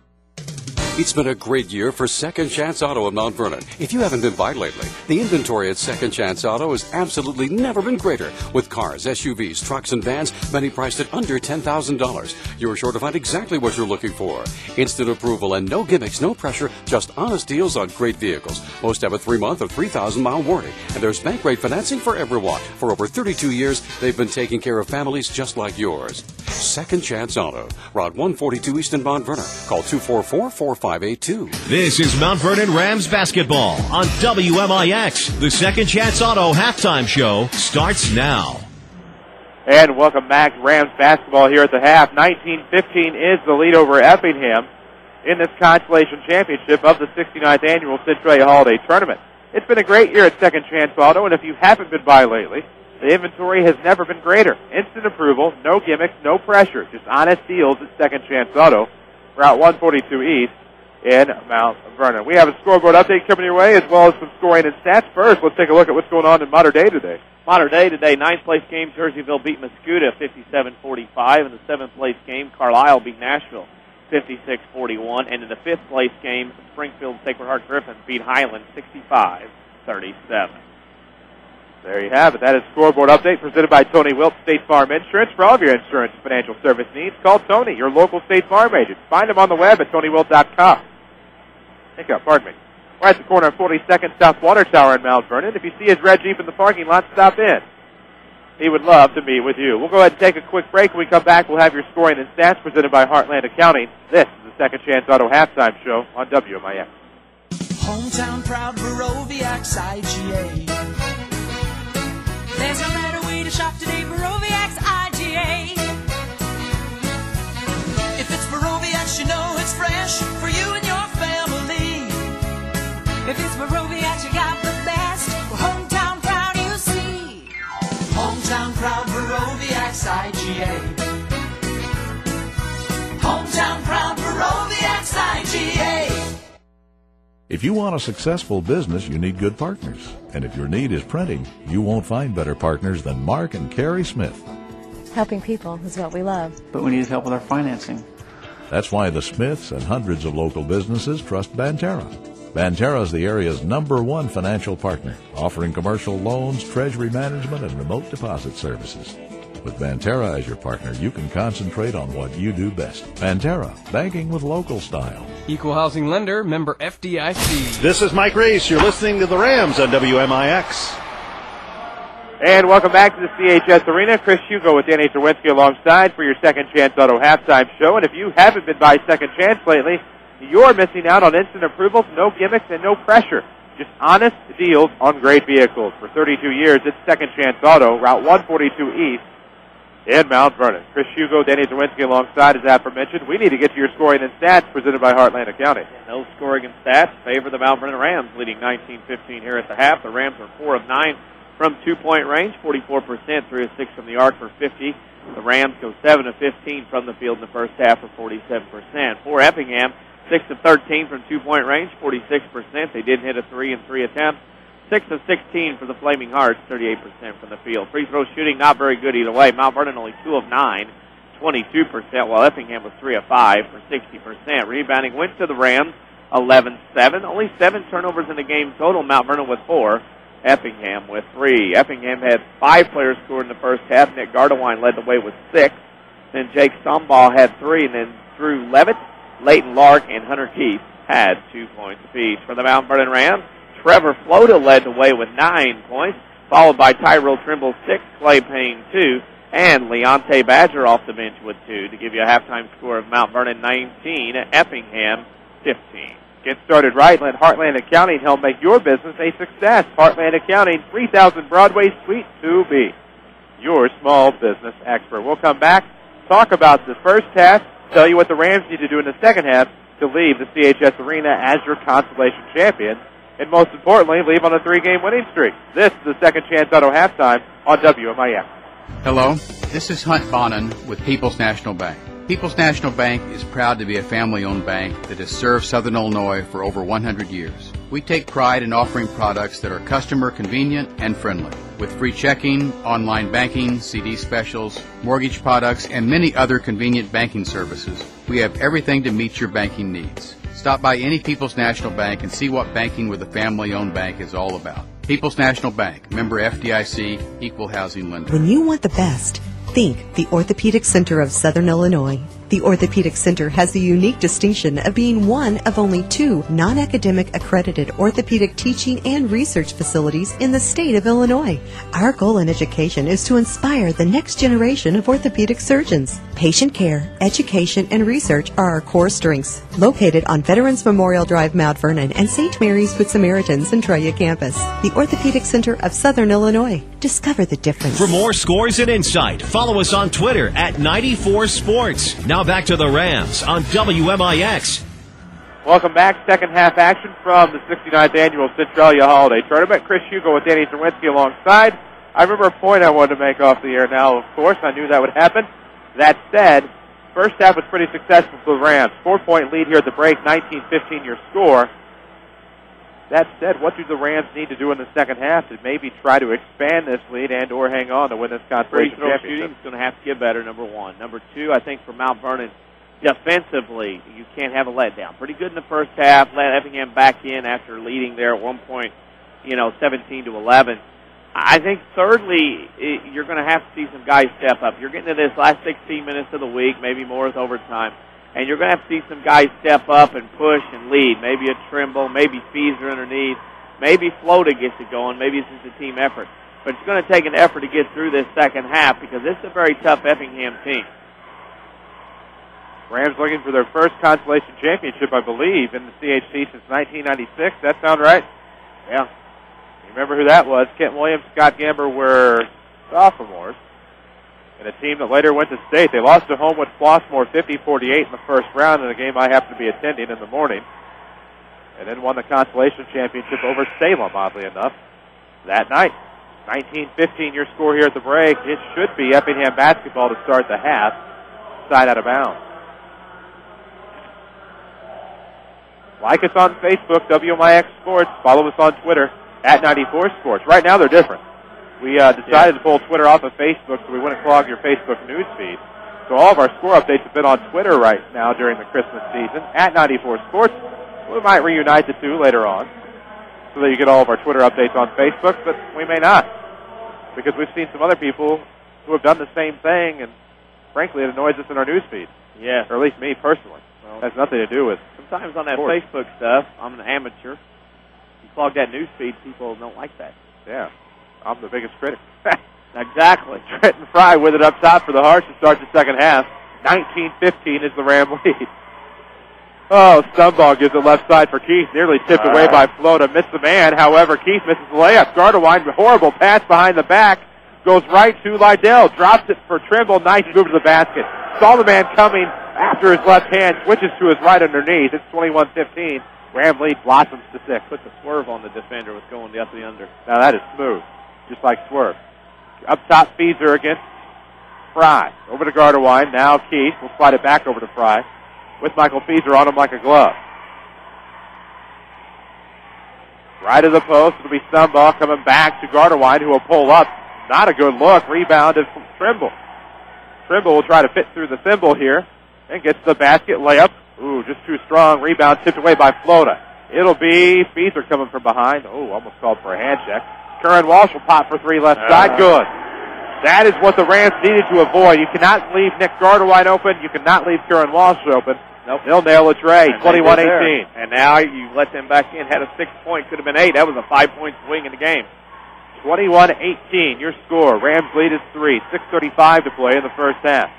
It's been a great year for Second Chance Auto in Mount Vernon. If you haven't been by lately, the inventory at Second Chance Auto has absolutely never been greater. With cars, SUVs, trucks, and vans, many priced at under $10,000. You're sure to find exactly what you're looking for. Instant approval and no gimmicks, no pressure, just honest deals on great vehicles. Most have a 3-month or 3,000-mile warranty. And there's bank rate financing for everyone. For over 32 years, they've been taking care of families just like yours. Second Chance Auto, Route 142 East in Mount Vernon. Call 244-4582. This is Mount Vernon Rams basketball on WMIX. The Second Chance Auto halftime show starts now. And welcome back to Rams basketball here at the half. 19-15 is the lead over Effingham in this Consolation Championship of the 69th Annual Centralia Holiday Tournament. It's been a great year at Second Chance Auto, and if you haven't been by lately, the inventory has never been greater. Instant approval, no gimmicks, no pressure, just honest deals at Second Chance Auto, Route 142 East in Mount Vernon. We have a scoreboard update coming your way, as well as some scoring and stats. First, let's take a look at what's going on in Mater Dei today. Mater Dei today, 9th place game, Jerseyville beat Mascoutah 57-45. In the 7th place game, Carlisle beat Nashville 56-41. And in the 5th place game, Springfield Sacred Heart Griffin beat Highland 65-37. There you have it. That is scoreboard update presented by Tony Wilt, State Farm Insurance. For all of your insurance and financial service needs, call Tony, your local State Farm agent. Find him on the web at TonyWilt.com. Pardon me. We're at the corner of 42nd South Water Tower in Mount Vernon. If you see his red Jeep in the parking lot, stop in. he would love to meet with you. We'll go ahead and take a quick break. When we come back, we'll have your scoring and stats presented by Heartland Accounting. This is the Second Chance Auto Halftime Show on WMIX. Hometown proud Baroviax IGA. There's no better way to shop today, Baroviax IGA. If it's Baroviax, you know it's fresh for you and your family. If it's Baroviax, you got the best. We're hometown proud, you see. Hometown proud Baroviax IGA. Hometown proud Baroviax IGA. If you want a successful business, you need good partners. And if your need is printing, you won't find better partners than Mark and Carrie Smith. Helping people is what we love. But we need help with our financing. That's why the Smiths and hundreds of local businesses trust Banterra. Banterra is the area's #1 financial partner, offering commercial loans, treasury management, and remote deposit services. With Banterra as your partner, you can concentrate on what you do best. Banterra, banking with local style. Equal housing lender, member FDIC. This is Mike Reese. You're listening to the Rams on WMIX. And welcome back to the CHS Arena. Chris Hugo with Danny Czerwinski alongside for your Second Chance Auto Halftime Show. And if you haven't been by Second Chance lately, you're missing out on instant approvals, no gimmicks, and no pressure. Just honest deals on great vehicles. For 32 years, it's Second Chance Auto, Route 142 East in Mount Vernon. Chris Hugo, Danny Czerwinski alongside, as aforementioned. We need to get to your scoring and stats presented by Heartland Accounting. No scoring and stats favor the Mount Vernon Rams, leading 19-15 here at the half. The Rams are 4 of 9 from 2-point range, 44%, 3 of 6 from the arc for 50. The Rams go 7 of 15 from the field in the first half for 47%. For Effingham, 6 of 13 from 2-point range, 46%. They didn't hit a 3 in 3 attempts. 6 of 16 for the Flaming Hearts, 38% from the field. Free throw shooting, not very good either way. Mount Vernon only 2 of 9, 22%, while Effingham was 3 of 5 for 60%. Rebounding went to the Rams, 11-7. Only 7 turnovers in the game total. Mount Vernon with 4. Effingham with 3. Effingham had 5 players score in the first half. Nick Gardewine led the way with 6. Then Jake Stumbaugh had 3. And then Drew Levitt, Leighton Lark, and Hunter Keith had 2 points apiece. For the Mount Vernon Rams, Trevor Floda led the way with 9 points, followed by Tyrell Trimble 6, Clay Payne 2, and Leonte Badger off the bench with 2 to give you a halftime score of Mount Vernon 19, Effingham 15. Get started right. Let Heartland Accounting help make your business a success. Heartland Accounting, 3000 Broadway, Suite 2B. Your small business expert. We'll come back, talk about the first half, tell you what the Rams need to do in the second half to leave the CHS Arena as your consolation champion. And most importantly, leave on a 3-game winning streak. This is the Second Chance Auto Halftime on WMIX. Hello, this is Hunt Bonin with People's National Bank. People's National Bank is proud to be a family-owned bank that has served Southern Illinois for over 100 years. We take pride in offering products that are customer convenient and friendly. With free checking, online banking, CD specials, mortgage products, and many other convenient banking services, we have everything to meet your banking needs. Stop by any People's National Bank and see what banking with a family-owned bank is all about. People's National Bank, member FDIC, equal housing lender. When you want the best, think the Orthopedic Center of Southern Illinois. The Orthopedic Center has the unique distinction of being one of only 2 non-academic accredited orthopedic teaching and research facilities in the state of Illinois. Our goal in education is to inspire the next generation of orthopedic surgeons. Patient care, education, and research are our core strengths. Located on Veterans Memorial Drive, Mount Vernon, and St. Mary's Good Samaritan Centralia campus. The Orthopedic Center of Southern Illinois. Discover the difference. For more scores and insight, follow us on Twitter at 94 Sports. Now back to the Rams on WMIX. Welcome back. Second half action from the 69th Annual Centralia Holiday Tournament. Chris Hugo with Danny Czerwinski alongside. I remember a point I wanted to make off the air now, of course. I knew that would happen. That said, first half was pretty successful for the Rams. 4-point lead here at the break, 19-15 your score. That said, what do the Rams need to do in the second half to maybe try to expand this lead and or hang on to win this Consolation Championship? Free throw shooting is going to have to get better, number 1. Number 2, I think for Mount Vernon, defensively, you can't have a letdown. Pretty good in the first half. Let Effingham back in after leading there at one point, 17-11. I think thirdly, you're going to have to see some guys step up. You're getting to this last 16 minutes of the week, maybe more with overtime. And you're going to have to see some guys step up and push and lead. Maybe a Trimble, maybe Feeser underneath, maybe Floda gets it going, maybe it's just a team effort. But it's going to take an effort to get through this second half because this is a very tough Effingham team. Rams looking for their first Consolation Championship, I believe, in the CHT since 1996. That sound right? Yeah. You remember who that was? Kent Williams, Scott Gamber were sophomores. And a team that later went to state. They lost at home with Flossmoor 50-48 in the first round in a game I happened to be attending in the morning. And then won the Consolation Championship over Salem, oddly enough, that night. 19-15 your score here at the break. It should be Effingham basketball to start the half. Side out of bounds. Like us on Facebook, WMIX Sports. Follow us on Twitter, @94Sports. Right now they're different. We decided to pull Twitter off of Facebook so we wouldn't clog your Facebook news feed. So all of our score updates have been on Twitter right now during the Christmas season, @94Sports. We might reunite the two later on so that you get all of our Twitter updates on Facebook, but we may not because we've seen some other people who have done the same thing, and frankly it annoys us in our news feed. Yeah. Or at least me personally. It has nothing to do with sometimes on that sports. Facebook stuff, I'm an amateur. You clog that news feed, people don't like that. Yeah. I'm the biggest critic. Exactly. Trenton Fry with it up top for the Hearts to start the second half. 19-15 is the Ram lead. Oh, Stumbaugh gives it left side for Keith. Nearly tipped away by Flo to miss the man. However, Keith misses the layup. Gardewine, horrible pass behind the back. Goes right to Lydell. Drops it for Trimble. Nice move to the basket. Saw the man coming after his left hand. Switches to his right underneath. It's 21-15. Ram lead blossoms to 6. Put the swerve on the defender with going up the under. Now that is smooth. Just like swerve. Up top, Feeser against Fry. Over to Gardewine. Now Keith will slide it back over to Fry with Michael Feeser on him like a glove. Right of the post. It'll be Stumbaugh coming back to Gardewine, who will pull up. Not a good look. Rebounded from Trimble. Trimble will try to fit through the thimble here and gets the basket layup. Ooh, just too strong. Rebound tipped away by Flota. It'll be Feeser coming from behind. Oh, almost called for a hand check. Curran Walsh will pop for three left side. Good. That is what the Rams needed to avoid. You cannot leave Nick Gardewine open. You cannot leave Curran Walsh open. Nope. They'll nail a tray. 21-18. And now you let them back in. Had a 6 point. Could have been 8. That was a 5-point swing in the game. 21-18 your score. Rams lead is 3. 6:35 to play in the first half.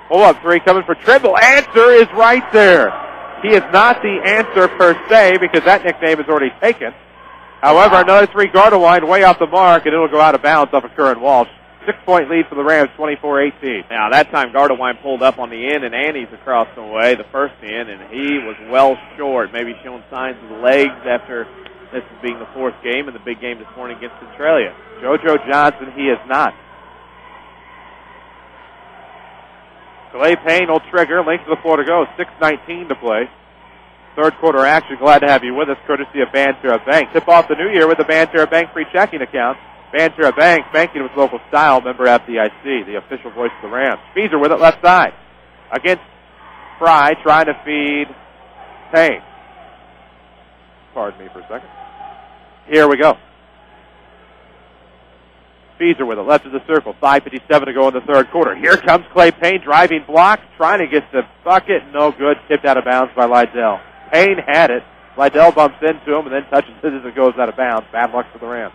Pull-up three coming for Trimble. Answer is right there. He is not the answer per se because that nickname is already taken. However, another three Gardewine way off the mark, and it'll go out of bounds off of Curran Walsh. 6 point lead for the Rams, 24-18. Now, that time Gardewine pulled up on the end, and Annie's across the way, the first end, and he was well short, maybe showing signs of the legs after this being the fourth game and the big game this morning against Centralia. JoJo Johnson, he is not. Clay Payne will trigger. Length of the floor to go. 6:19 to play. Third quarter action. Glad to have you with us, courtesy of Banterra Bank. Tip off the new year with the Banterra Bank free checking account. Banterra Bank, banking with local style. Member FDIC, the official voice of the Rams. Feeser with it left side. Against Fry, trying to feed Payne. Pardon me for a second. Here we go. Feeser with it, left of the circle. 5:57 to go in the third quarter. Here comes Clay Payne, driving block, trying to get the bucket. No good. Tipped out of bounds by Lydell. Payne had it. Lydell bumps into him and then touches it as it goes out of bounds. Bad luck for the Rams.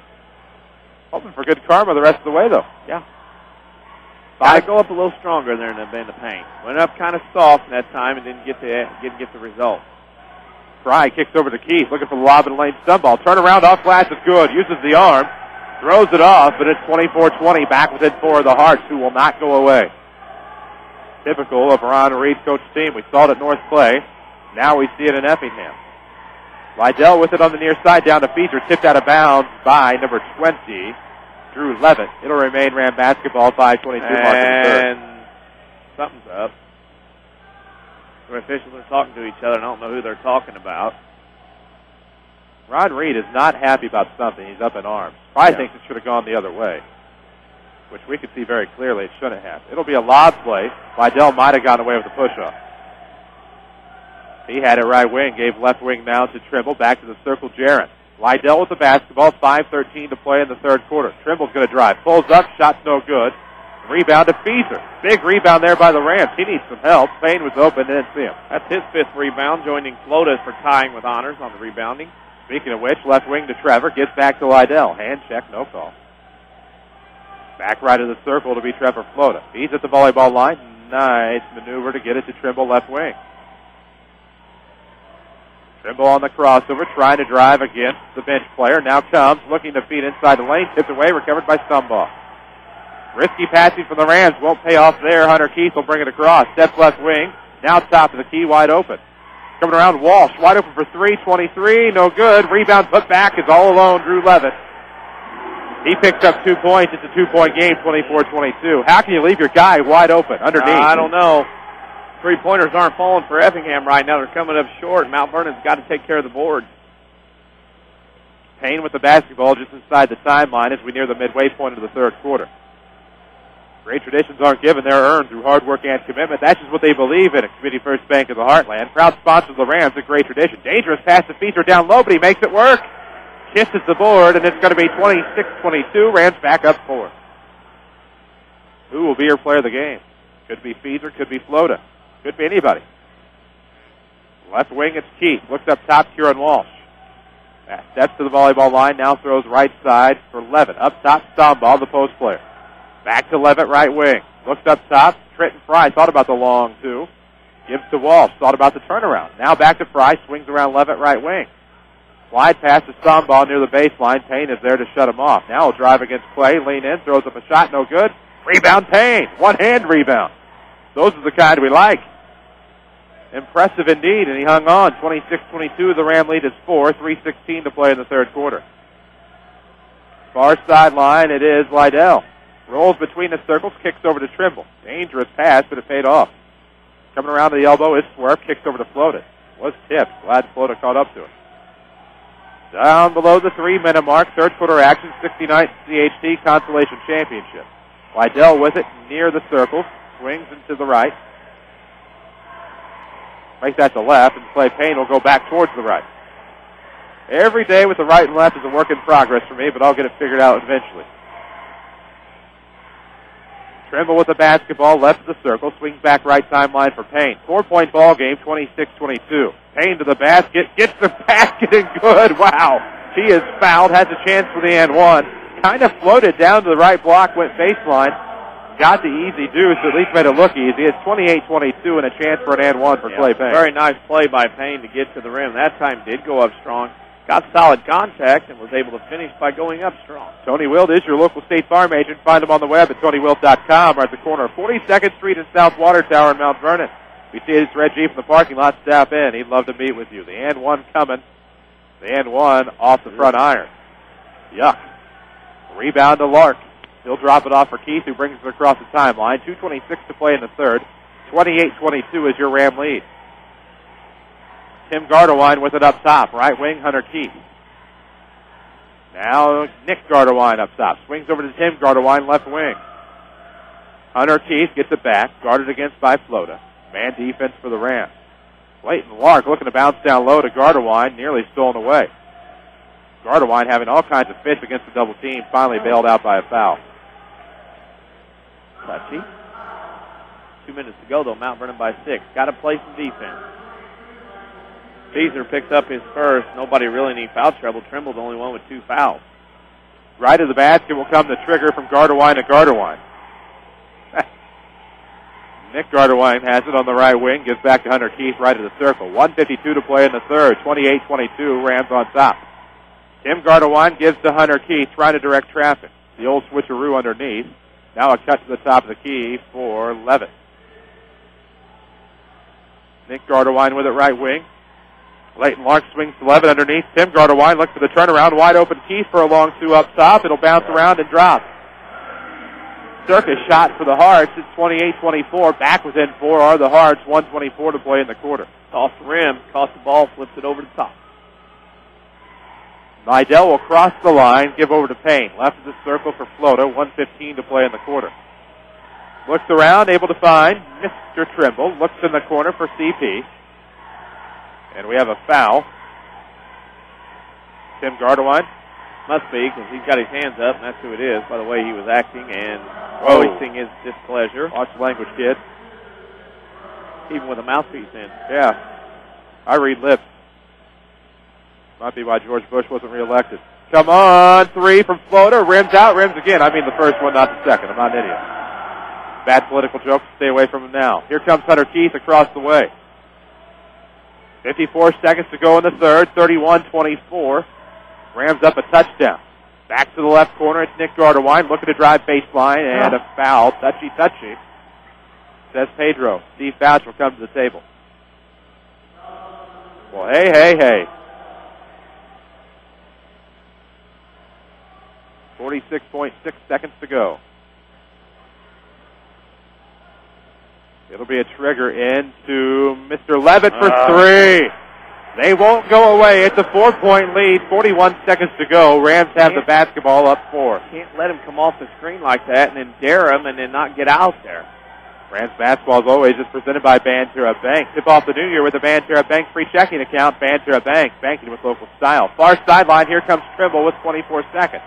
Hoping for good karma the rest of the way, though. Yeah. Gotta go up a little stronger there than the Payne. Went up kind of soft in that time and didn't get the result. Fry kicks over to Keith, looking for the lob in the lane. Stumbaugh. Turn around off glass is good. Uses the arm. Throws it off, but it's 24-20 back within 4 of the Hearts, who will not go away. Typical of Ron Reed's coach team. We saw it at North Clay. Now we see it in Effingham. Lydell with it on the near side down to Feeser, tipped out of bounds by number 20, Drew Levitt. It'll remain Ram basketball, 5:22 mark in the third. And something's up. The officials are talking to each other, and I don't know who they're talking about. Ron Reed is not happy about something. He's up in arms. Probably thinks it should have gone the other way, which we could see very clearly it shouldn't have. It'll be a lob play. Lydell might have gone away with the push-up. He had it right wing, gave left wing now to Trimble. Back to the circle, Jarrett. Lydell with the basketball, 5:13 to play in the third quarter. Trimble's going to drive. Pulls up, shot's no good. Rebound to Feeser. Big rebound there by the Rams. He needs some help. Payne was open, didn't see him. That's his 5th rebound, joining Flotas for tying with honors on the rebounding. Speaking of which, left wing to Trevor, gets back to Lydell. Hand check, no call. Back right of the circle to be Trevor Flota. He's at the volleyball line. Nice maneuver to get it to Trimble left wing. Trimble on the crossover, trying to drive against the bench player. Now comes, looking to feed inside the lane. Tipped away, recovered by Stumbaugh. Risky passing from the Rams. Won't pay off there. Hunter Keith will bring it across. Steps left wing. Now top of the key, wide open. Coming around, Walsh, wide open for 3, 23, no good. Rebound put back is all alone, Drew Levitt. He picks up 2 points. It's a 2-point game, 24-22. How can you leave your guy wide open underneath? I don't know. Three-pointers aren't falling for Effingham right now. They're coming up short. Mount Vernon's got to take care of the board. Payne with the basketball just inside the timeline as we near the midway point of the third quarter. Great traditions aren't given, they're earned through hard work and commitment. That's just what they believe in at Community First Bank of the Heartland. Proud sponsor of the Rams, a great tradition. Dangerous pass to Feature down low, but he makes it work. Kisses the board, and it's going to be 26-22. Rams back up 4. Who will be your player of the game? Could be Feature, could be Flota. Could be anybody. Left wing, it's Keith. Looks up top, Kieran Walsh. Steps to the volleyball line, now throws right side for Levitt. Up top, Stumbaugh, the post player. Back to Levitt, right wing. Looks up top. Trenton Fry thought about the long two. Gives to Walsh. Thought about the turnaround. Now back to Fry. Swings around Levitt, right wing. Slide pass to Stumbaugh near the baseline. Payne is there to shut him off. Now he'll drive against Clay. Lean in. Throws up a shot. No good. Rebound Payne. One-hand rebound. Those are the kind we like. Impressive indeed. And he hung on. 26-22. The Ram lead is 4. 3:16 to play in the third quarter. Far sideline. It is Lydell. Rolls between the circles, kicks over to Trimble. Dangerous pass, but it paid off. Coming around to the elbow is Swerve, kicks over to Flota. Was tipped. Glad Flota caught up to it. Down below the 3-minute mark, third quarter action, 69th CHT Consolation Championship. Lydell with it near the circle, swings into the right. Makes that to left, and Clay Payne will go back towards the right. Every day with the right and left is a work in progress for me, but I'll get it figured out eventually. Trimble with the basketball, left of the circle, swings back right timeline for Payne. 4-point ball game, 26-22. Payne to the basket, gets the basket and good. Wow. He is fouled, has a chance for the and one. Kind of floated down to the right block, went baseline. Got the easy deuce, at least made it look easy. It's 28-22 and a chance for an and one for Clay Payne. Very nice play by Payne to get to the rim. That time did go up strong. Got solid contact and was able to finish by going up strong. Tony Wilt is your local State Farm agent. Find him on the web at TonyWilt.com or at the corner of 42nd Street and South Water Tower in Mount Vernon. We see his red Jeep in the parking lot. Stop in. He'd love to meet with you. The and one coming. The and one off the front iron. Yuck. Rebound to Lark. He'll drop it off for Keith, who brings it across the timeline. 2:26 to play in the third. 28-22 is your Ram lead. Tim Gardewine with it up top. Right wing, Hunter Keith. Now Nick Gardewine up top. Swings over to Tim Gardewine, left wing. Hunter Keith gets it back. Guarded against by Flota. Man defense for the Rams. Leighton Lark looking to bounce down low to Gardewine. Nearly stolen away. Gardewine having all kinds of fits against the double team. Finally bailed out by a foul. Touchy. 2 minutes to go, though. Mount Vernon by 6. Got to play some defense. Caesar picks up his first. Nobody really need foul trouble. Trimble's the only one with 2 fouls. Right of the basket will come the trigger from Gardewine to Gardewine. Nick Gardewine has it on the right wing. Gives back to Hunter Keith right of the circle. 1:52 to play in the third. 28-22. Rams on top. Tim Gardewine gives to Hunter Keith, trying to direct traffic. The old switcheroo underneath. Now a cut to the top of the key for Levitt. Nick Gardewine with it right wing. Leighton Lark swings to Levitt underneath. Tim Gardewine looks for the turnaround. Wide open Keith for a long two up top. It'll bounce around and drop. Circus shot for the Hearts. It's 28-24. Back within 4 are the Hearts. 1:24 to play in the quarter. Off the rim. Caught the ball. Flips it over the top. Lydell will cross the line. Give over to Payne. Left of the circle for Flota. 1:15 to play in the quarter. Looks around. Able to find Mr. Trimble. Looks in the corner for CP. And we have a foul. Tim Gardewine. Must be, because he's got his hands up, and that's who it is, by the way he was acting and voicing his displeasure. Watch the language, kid. Even with a mouthpiece in. Yeah. I read lips. Might be why George Bush wasn't reelected. Come on, three from Floater. Rims out, rims again. I mean the first one, not the second. I'm not an idiot. Bad political joke. Stay away from him now. Here comes Hunter Keith across the way. 54 seconds to go in the third. 31-24. Rams up a touchdown. Back to the left corner. It's Nick Gardewine looking to drive baseline and a foul. Touchy. Says Pedro. Steve Fouch will come to the table. Well, hey. 46.6 seconds to go. It'll be a trigger into Mr. Levitt for three. They won't go away. It's a 4-point lead. 41 seconds to go. Rams have the basketball up 4. Can't let him come off the screen like that and then dare him and then not get out there. Rams basketball, as always, is presented by Banterra Bank. Tip off the new year with a Banterra Bank free checking account. Banterra Bank, banking with local style. Far sideline, here comes Trimble with 24 seconds.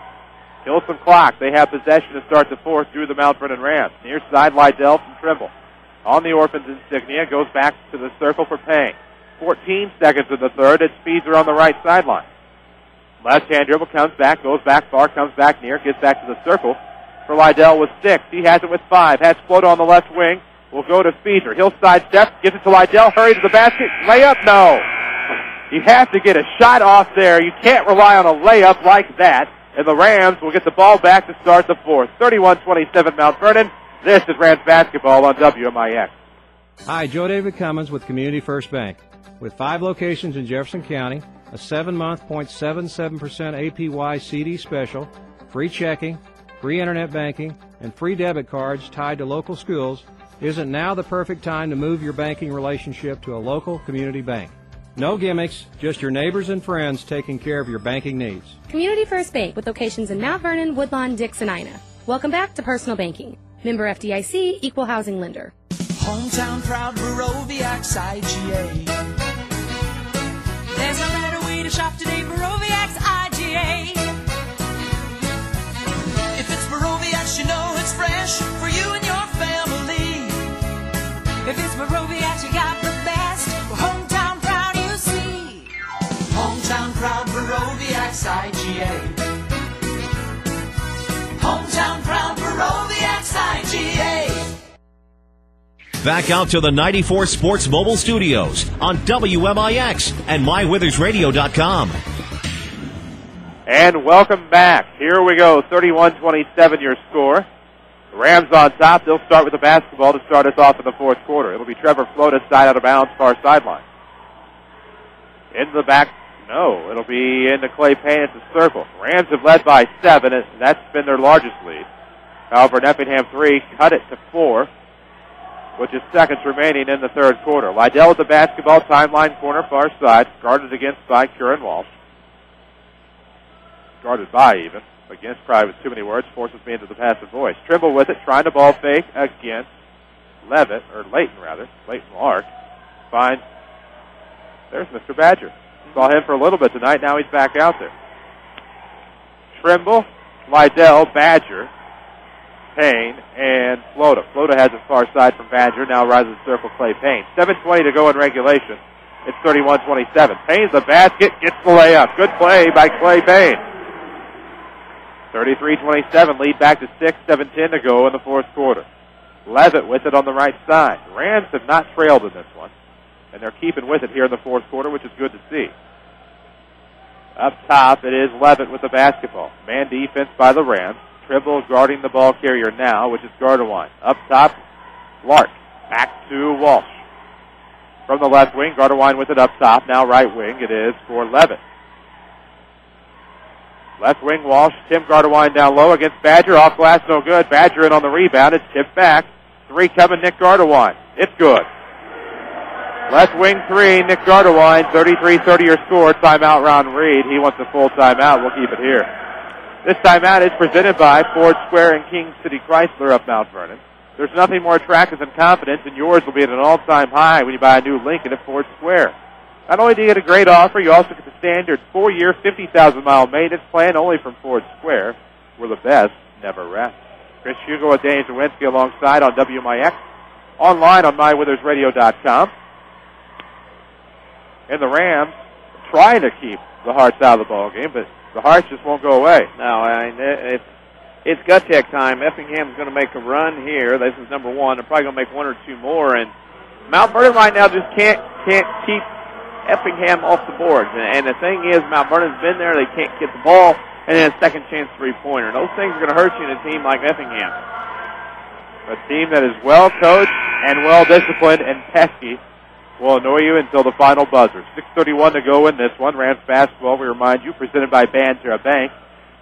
Kill some clock. They have possession to start the fourth through the Mount Vernon Rams. Near side, Lydell from Trimble. On the Orphans insignia, goes back to the circle for Payne. 14 seconds in the third, and speeds are on the right sideline. Left-hand dribble comes back, goes back far, comes back near, gets back to the circle. For Lydell with 6. He has it with 5. Has Float on the left wing. Will go to Feeder. He'll sidestep, gives it to Lydell. Hurry to the basket. Layup, no. You have to get a shot off there. You can't rely on a layup like that. And the Rams will get the ball back to start the fourth. 31-27 Mount Vernon. This is Rams basketball on WMIX. Hi, Joe David Cummins with Community First Bank. With 5 locations in Jefferson County, a 7-month 0.77% APY CD special, free checking, free internet banking, and free debit cards tied to local schools, isn't now the perfect time to move your banking relationship to a local community bank? No gimmicks, just your neighbors and friends taking care of your banking needs. Community First Bank with locations in Mount Vernon, Woodlawn, Dix, and Ina. Welcome back to Personal Banking. Member FDIC, Equal Housing Lender. Hometown proud Baroviax IGA. There's a better way to shop today, Baroviax IGA. If it's Baroviax, you know it's fresh for you and your family. If it's Baroviax, you got the best. Well, hometown proud you see. Hometown proud Baroviax IGA. Hometown proud Baroviax IGA. Back out to the 94 Sports Mobile Studios on WMIX and MyWithersRadio.com. And welcome back. Here we go. 31-27 your score. The Rams on top. They'll start with the basketball to start us off in the fourth quarter. It'll be Trevor Float side out of bounds, far sideline. Into the back. No, it'll be into Clay Payne at the circle. Rams have led by 7, and that's been their largest lead. However, in Effingham 3 cut it to 4, with just seconds remaining in the third quarter. Lydell with the basketball, timeline corner, far side, guarded against by Kieran Walsh. Guarded by even. Against probably with too many words, forces me into the passive voice. Trimble with it, trying to ball fake against Leighton Lark. Finds, there's Mr. Badger. Saw him for a little bit tonight, now he's back out there. Trimble, Lydell, Badger, Payne, and Flota. Flota has it far side from Badger, now rises the circle, Clay Payne. 7:20 to go in regulation. It's 31-27. Payne's the basket, gets the layup. Good play by Clay Payne. 33-27, lead back to 6, 7:10 to go in the fourth quarter. Levitt with it on the right side. Rams have not trailed in this one, and they're keeping with it here in the fourth quarter, which is good to see. Up top, it is Levitt with the basketball. Man defense by the Rams. Trimble guarding the ball carrier now, which is Gardewine. Up top, Lark. Back to Walsh. From the left wing, Gardewine with it up top. Now right wing, it is for Levitt. Left wing, Walsh. Tim Gardewine down low against Badger. Off glass, no good. Badger in on the rebound. It's tipped back. 3 coming, Nick Gardewine. It's good. Left wing 3, Nick Gardewine. 33-30 your score. Timeout, Ron Reed. He wants a full timeout. We'll keep it here. This timeout is presented by Ford Square and King City Chrysler of Mount Vernon. There's nothing more attractive than confidence, and yours will be at an all-time high when you buy a new Lincoln at Ford Square. Not only do you get a great offer, you also get the standard 4-year, 50,000-mile maintenance plan only from Ford Square, where the best never rests. Chris Hugo with Danny Czerwinski alongside on WMIX, online on MyWithersRadio.com. And the Rams trying to keep the Hearts out of the ball game, but the Hearts just won't go away. No, I mean, it's gut check time. Effingham's going to make a run here. This is number one. They're probably going to make one or two more, and Mount Vernon right now just can't keep Effingham off the boards. And the thing is, Mount Vernon's been there. They can't get the ball, and then a second chance three-pointer. Those things are going to hurt you in a team like Effingham. A team that is well coached and well disciplined and pesky will annoy you until the final buzzer. 6:31 to go in this one. Rams basketball, we remind you, presented by Banterra Bank.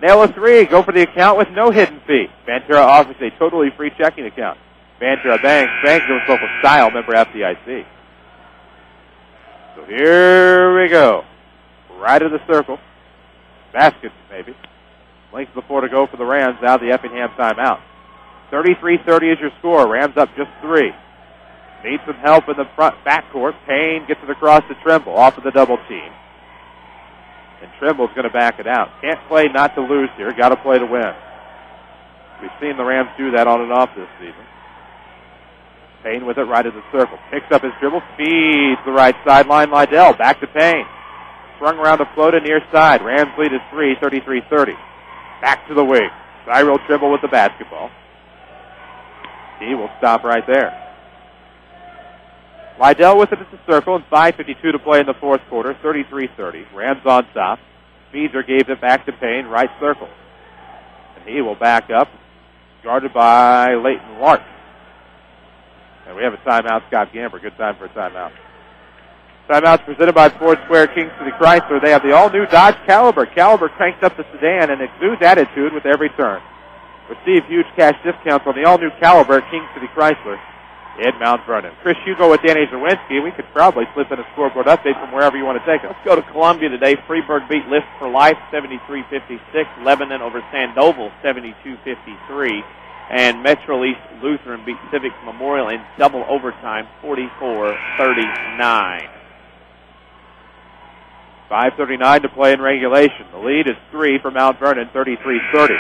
Nail a three. Go for the account with no hidden fee. Banterra offers a totally free checking account. Banterra Bank, bank with local style, member FDIC. So here we go. Right of the circle. Basket, maybe. Length of the floor to go for the Rams. Now the Effingham timeout. 33-30 is your score. Rams up just 3. Need some help in the front backcourt. Payne gets it across to Trimble, off of the double team. And Trimble's going to back it out. Can't play not to lose here. Got to play to win. We've seen the Rams do that on and off this season. Payne with it right at the circle. Picks up his dribble, feeds the right sideline. Lydell back to Payne. Swung around the float to near side. Rams lead is 3, 33-30. Back to the wing. Cyril Trimble with the basketball. He will stop right there. Lydell with it at the circle, and 5:52 to play in the fourth quarter, 33-30. Rams on top. Beezer gave it back to Payne, right circle. And he will back up, guarded by Leighton Lark. And we have a timeout, Scott Gamber. Good time for a timeout. Timeout's presented by Ford Square King City Chrysler. They have the all-new Dodge Caliber. Caliber cranks up the sedan and exudes attitude with every turn. Receive huge cash discounts on the all-new Caliber at King City Chrysler in Mount Vernon. Chris Hugo with Danny Czerwinski. We could probably slip in a scoreboard update from wherever you want to take us. Let's go to Columbia today. Freeburg beat Lift for Life 73-56. Lebanon over Sandoval 72-53. And Metro East Lutheran beat Civic Memorial in double overtime 44-39. 5:39 to play in regulation. The lead is 3 for Mount Vernon, 33-30.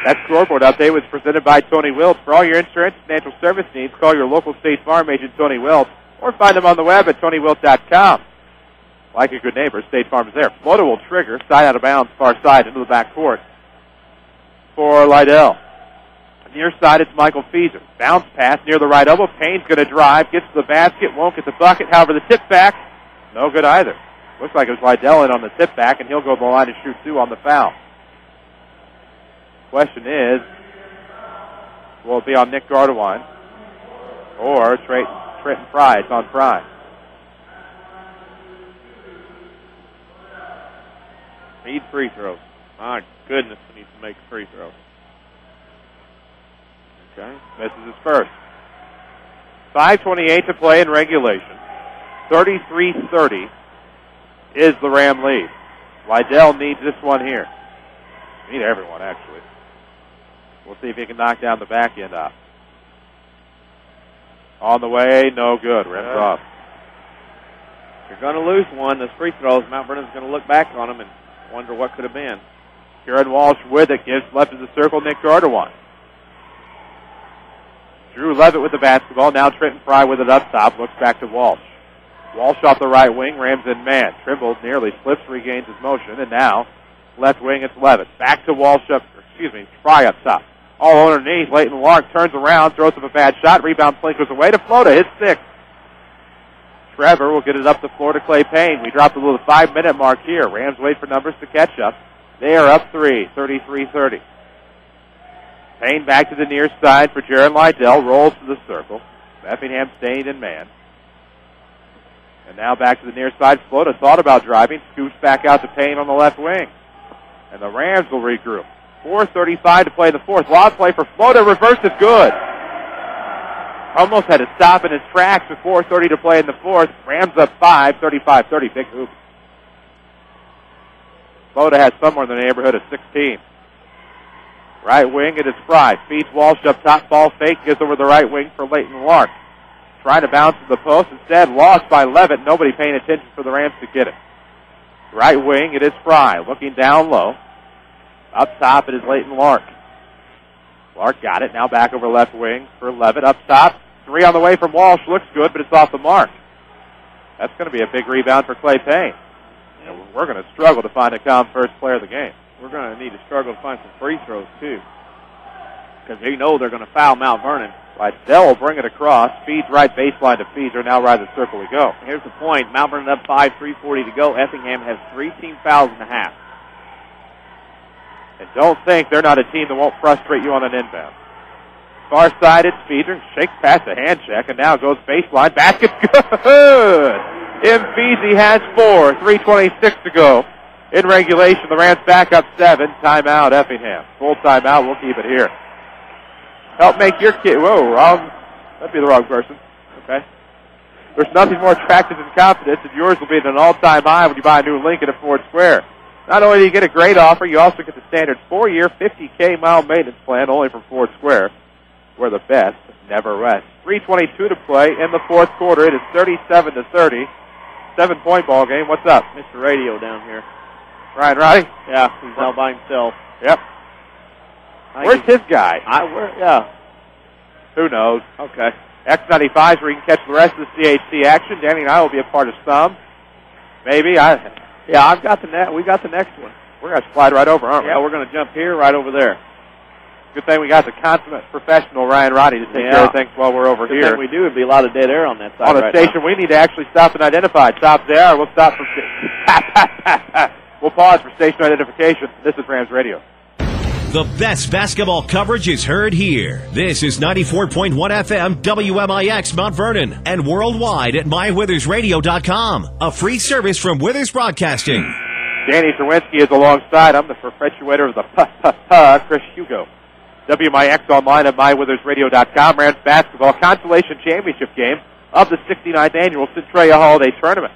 That scoreboard update was presented by Tony Wilt. For all your insurance and financial service needs, call your local State Farm agent, Tony Wilt, or find him on the web at TonyWilt.com. Like a good neighbor, State Farm is there. Floater will trigger, side out of bounds, far side into the back court for Lydell. Near side, it's Michael Feezer. Bounce pass near the right elbow. Payne's going to drive, gets to the basket, won't get the bucket. However, the tip back, no good either. Looks like it was Lydell in on the tip back, and he'll go to the line to shoot 2 on the foul. Question is, will it be on Nick Gardewine or Trenton Fry? It's on Fry. Need free throws. My goodness, he needs to make free throws. Okay, misses his first. 5:28 to play in regulation. 33-30 is the Ram lead. Lydell needs this one here. Need everyone, actually. We'll see if he can knock down the back end up. On the way, no good. Rims off. You're going to lose one. Those free throws, Mount Vernon's going to look back on them and wonder what could have been. Kieran Walsh with it. Gives left of the circle, Nick Gardewine. Drew Levitt with the basketball. Now Trenton Fry with it up top. Looks back to Walsh. Walsh off the right wing. Rams in man. Trimble nearly slips, regains his motion. And now, left wing, it's Levitt. Back to Walsh Fry up top. All underneath. Leighton Lark turns around, throws up a bad shot. Rebound play goes away to Flota. Hits 6. Trevor will get it up the floor to Clay Payne. We dropped a little 5-minute mark here. Rams wait for numbers to catch up. They are up 3, 33-30. Payne back to the near side for Jaron Lydell. Rolls to the circle. Effingham staying in man. And now back to the near side. Flota thought about driving. Scoots back out to Payne on the left wing. And the Rams will regroup. 4:35 to play in the fourth. Lob play for Flota. Reverse is good. Almost had to stop in his tracks with 4:30 to play in the fourth. Rams up 5, 35-30. Big hoop. Flota has somewhere in the neighborhood of 16. Right wing, it is Fry. Feeds Walsh up top. Ball fake. Gives over the right wing for Leighton Lark. Trying to bounce to the post. Instead, lost by Levitt. Nobody paying attention for the Rams to get it. Right wing, it is Fry. Looking down low. Up top, it is Leighton Lark. Lark got it. Now back over left wing for Levitt. Up top. 3 on the way from Walsh. Looks good, but it's off the mark. That's going to be a big rebound for Clay Payne. And we're going to struggle to find a first player of the game. We're going to need to struggle to find some free throws, too. Because they know they're going to foul Mount Vernon. Lydell will bring it across. Feeds right baseline to Feeder. Now right of the circle we go. Here's the point. Mount Vernon up 5, 3:40 to go. Effingham has 3 team fouls in the half. And don't think they're not a team that won't frustrate you on an inbound. Far side, it's Feeder. Shakes past the hand check and now goes baseline. Basket's good. Mfeezy has 4. 3:26 to go. In regulation, the Rams back up 7. Timeout, Effingham. Full timeout. We'll keep it here. Help make your kid. Whoa, wrong. That'd be the wrong person. Okay. There's nothing more attractive than confidence, and yours will be at an all-time high when you buy a new Lincoln at Ford Square. Not only do you get a great offer, you also get the standard 4-year, 50K mile maintenance plan only from Ford Square, where the best never rests. 3:22 to play in the fourth quarter. It is 37-30. 7-point ball game. What's up? Mr. Radio down here. Ryan Roddy? Yeah, he's now by himself. Yep. Where's his guy? Yeah. Who knows? Okay. X95 where you can catch the rest of the CHT action. Danny and I will be a part of some. Maybe. I've got we got the next one. We're going to slide right over, aren't we? Yeah, we're going to jump here, right over there. Good thing we got the consummate professional Ryan Roddy to take care of things while we're over here. Good thing we do. It'd be a lot of dead air on that side. On a station we need to actually stop and identify. Stop there. We'll stop for... We'll pause for station identification. This is Rams Radio. The best basketball coverage is heard here. This is 94.1 FM WMIX Mount Vernon and worldwide at mywithersradio.com. A free service from Withers Broadcasting. Danny Czerwinski is alongside. I'm the perpetuator of the Chris Hugo. WMIX online at mywithersradio.com. Rams basketball Consolation Championship game of the 69th annual Centralia Holiday Tournament.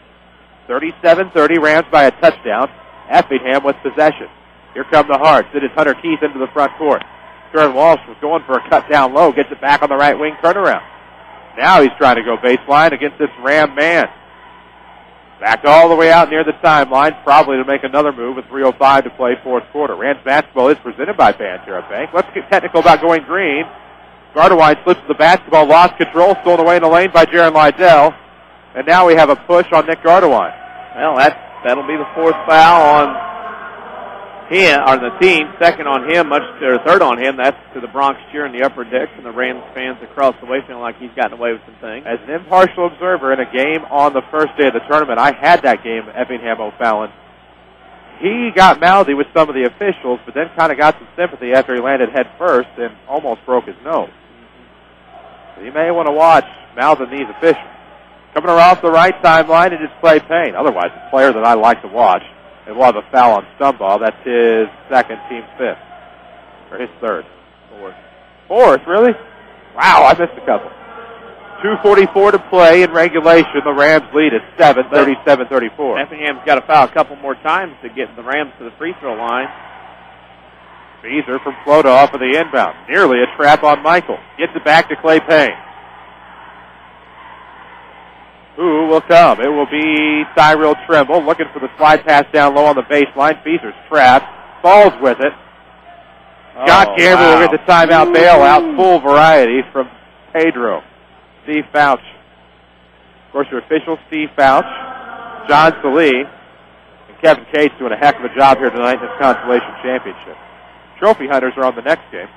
37-30, Rams by a touchdown. Effingham with possession. Here come the Hearts. It is Hunter Keith into the front court. Jordan Walsh was going for a cut down low. Gets it back on the right wing turnaround. Now he's trying to go baseline against this Ram man. Back all the way out near the timeline, probably to make another move with 3:05 to play fourth quarter. Rams basketball is presented by Banterra Bank. Let's get technical about going green. Gardewine slips the basketball, lost control, stolen away in the lane by Jaron Lydell. And now we have a push on Nick Gardewine. Well, that'll be the fourth foul on him, or the team. Second on him, or third on him. That's to the Bronx cheer in the upper decks, and the Rams fans across the way feeling like he's gotten away with some things. As an impartial observer in a game on the first day of the tournament, I had that game, Effingham O'Fallon. He got mouthy with some of the officials, but then kind of got some sympathy after he landed head first and almost broke his nose. So you may want to watch mouthing these officials. Coming around the right timeline, it is Clay Payne. Otherwise, a player that I like to watch. And we'll have a foul on Stumbaugh. That's his second, team fifth. Or his third. Fourth, really? Wow, I missed a couple. 2:44 to play in regulation. The Rams lead at 7, 37-34. Effingham's got to foul a couple more times to get the Rams to the free throw line. Beazer from Floda off of the inbound. Nearly a trap on Michael. Gets it back to Clay Payne. Who will come? It will be Cyril Trimble looking for the slide pass down low on the baseline. Beezer's trapped. Falls with it. Scott Gamble will get the timeout bailout. Full variety from Pedro. Steve Fouch. Of course, your official, Steve Fouch. John Salee. And Kevin Cates doing a heck of a job here tonight in this Consolation Championship. Trophy hunters are on the next game.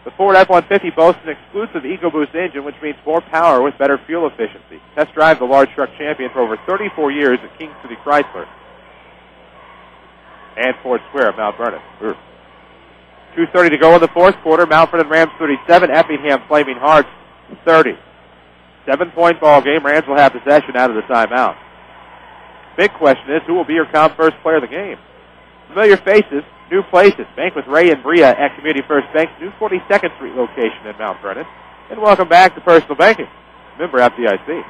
The Ford F-150 boasts an exclusive EcoBoost engine, which means more power with better fuel efficiency. Test drive the large truck champion for over 34 years at King City Chrysler and Ford Square at Mount Vernon. 2:30 to go in the fourth quarter. Mount Vernon Rams 37, Effingham Flaming Hearts 30. 7-point ball game. Rams will have possession out of the timeout. Big question is, who will be your first player of the game? Familiar faces. New places. Bank with Ray and Bria at Community First Bank's new 42nd Street location in Mount Vernon. And welcome back to Personal Banking. Member FDIC.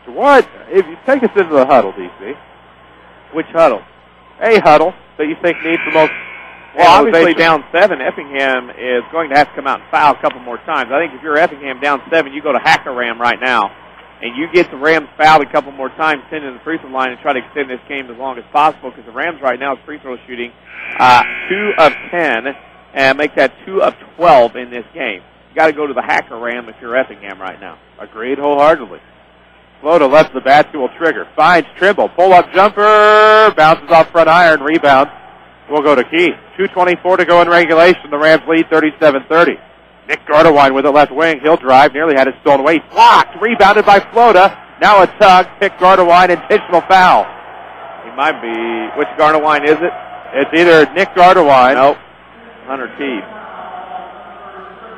So what, if you take us into the huddle, DC. Which huddle? A huddle that you think needs the most. Well, obviously down 7, Effingham is going to have to come out and foul a couple more times. I think if you're Effingham down 7, you go to Hacker-Ram right now. And you get the Rams fouled a couple more times, send in the free throw line, and try to extend this game as long as possible, because the Rams right now is free throw shooting 2 of 10, and make that 2 of 12 in this game. You got to go to the Hacker Ram if you're Effingham right now. Agreed wholeheartedly. Floda left the basket will trigger. Finds Trimble. Pull-up jumper. Bounces off front iron. Rebound will go to Keith. 2:24 to go in regulation. The Rams lead 37-30. Nick Gardewine with it left wing. He'll drive. Nearly had it stolen away. Blocked. Rebounded by Floda. Now a tug. Pick Gardewine. Intentional foul. He might be. Which Gardewine is it? It's either Nick Gardewine. Nope. Hunter Keith.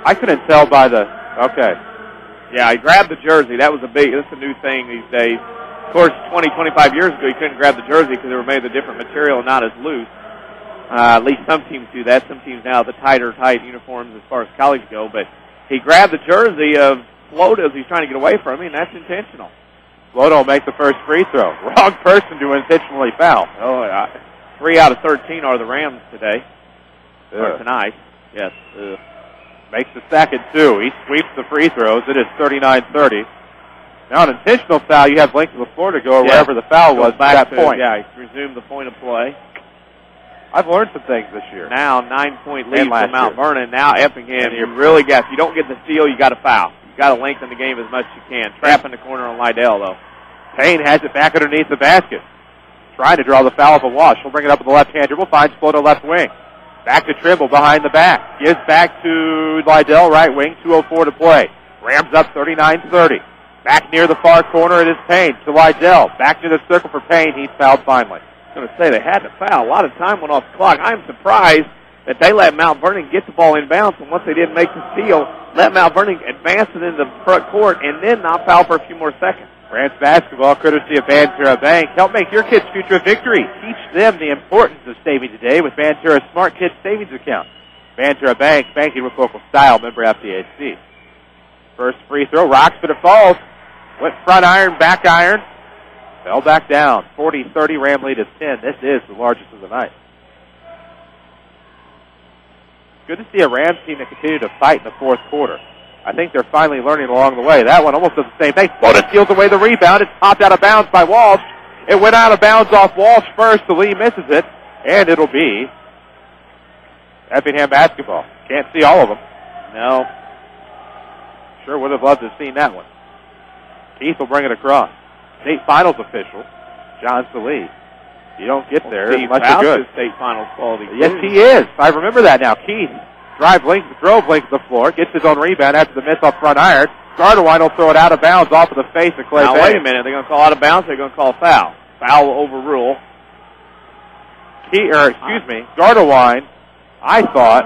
I couldn't tell by the. Okay. Yeah, he grabbed the jersey. That's a new thing these days. Of course, 20, 25 years ago, you couldn't grab the jersey because they were made of different material and not as loose. At least some teams do that. Some teams now have the tight uniforms as far as college go. But he grabbed the jersey of Floda as he's trying to get away from him, and that's intentional. Floda will make the first free throw. Wrong person to intentionally foul. Oh, yeah. 3 out of 13 are the Rams today. Or tonight. Yes. Makes the second 2. He sweeps the free throws. It is 39-30. Now an intentional foul, you have length of the floor to go wherever the foul was at that point. Yeah, he resumed the point of play. I've learned some things this year. Now 9-point lead for Mount Vernon. Now Effingham, if you don't get the steal, you got to foul. You got to lengthen the game as much as you can. Trap in the corner on Lydell, though. Payne has it back underneath the basket. Trying to draw the foul off of Walsh. He'll bring it up with the left-hand dribble. Finds Floda left wing. Back to Trimble behind the back. Gives back to Lydell, right wing. 2:04 to play. Rams up 39-30. Back near the far corner, it is Payne to Lydell. Back to the circle for Payne. He's fouled finally. I was going to say they had to foul. A lot of time went off the clock. I'm surprised that they let Mount Vernon get the ball in bounds, and once they didn't make the steal, let Mount Vernon advance it into the front court and then not foul for a few more seconds. Rams basketball, courtesy of Banterra Bank. Help make your kids' future a victory. Teach them the importance of saving today with Banterra's Smart Kids Savings Account. Banterra Bank, banking with local style, member FDIC. First free throw, rocks, but it falls. Went front iron, back iron. Fell back down. 40-30, Ram lead is 10. This is the largest of the night. Good to see a Rams team that continue to fight in the fourth quarter. I think they're finally learning along the way. That one almost does the same thing. Floda steals away the rebound. It's popped out of bounds by Walsh. It went out of bounds off Walsh first. The Lee misses it, and it'll be Effingham basketball. Can't see all of them. No. Sure would have loved to have seen that one. Keith will bring it across. State Finals official, John Salee. You don't get there unless you're good. State Finals quality. Yes, he is. I remember that now. Keith drove length of the floor, gets his own rebound after the miss off front iron. Gardewine will throw it out of bounds off of the face of Clay Now, Bay. wait a minute. They're going to call out of bounds. They're going to call foul. Foul will overrule. Gardewine, I thought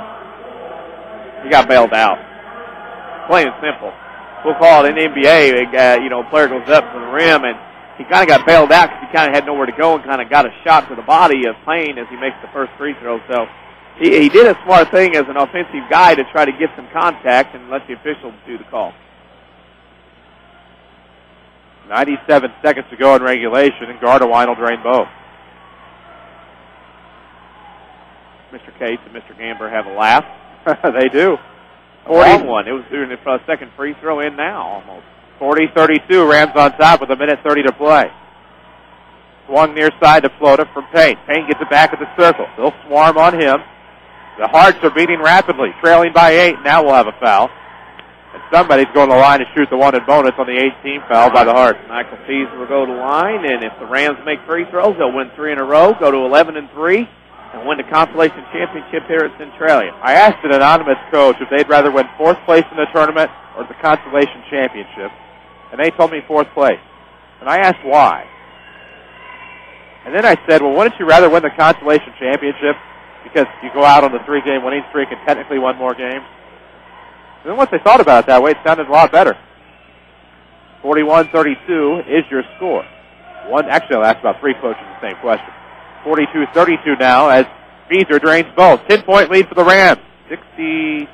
he got bailed out. Plain and simple. We'll call it in the NBA. A player goes up to the rim, and he kind of got bailed out because he kind of had nowhere to go and kind of got a shot to the body of Payne as he makes the first free throw. So he did a smart thing as an offensive guy to try to get some contact and let the officials do the call. 97 seconds to go in regulation, and Gardewine will drain both. Mr. Cates and Mr. Gamber have a laugh. They do. A long one. It was doing the second free throw in now almost. 40-32, Rams on top with 1:30 to play. Swung near side to Floda from Payne. Payne gets it back at the circle. They'll swarm on him. The Hearts are beating rapidly, trailing by 8. Now we'll have a foul. And somebody's going to the line to shoot the one in bonus on the 8th foul by the Hearts. Michael Pease will go to the line, and if the Rams make free throws, they'll win 3 in a row, go to 11-3, and win the Consolation Championship here at Centralia. I asked an anonymous coach if they'd rather win 4th place in the tournament or the Consolation Championship, and they told me 4th place. And I asked why. And then I said, well, wouldn't you rather win the Consolation Championship because you go out on the 3-game winning streak and technically won more games? And then once they thought about it that way, it sounded a lot better. 41-32 is your score. Actually, I'll ask about 3 coaches the same question. 42-32 now as Beezer drains both. 10-point lead for the Rams.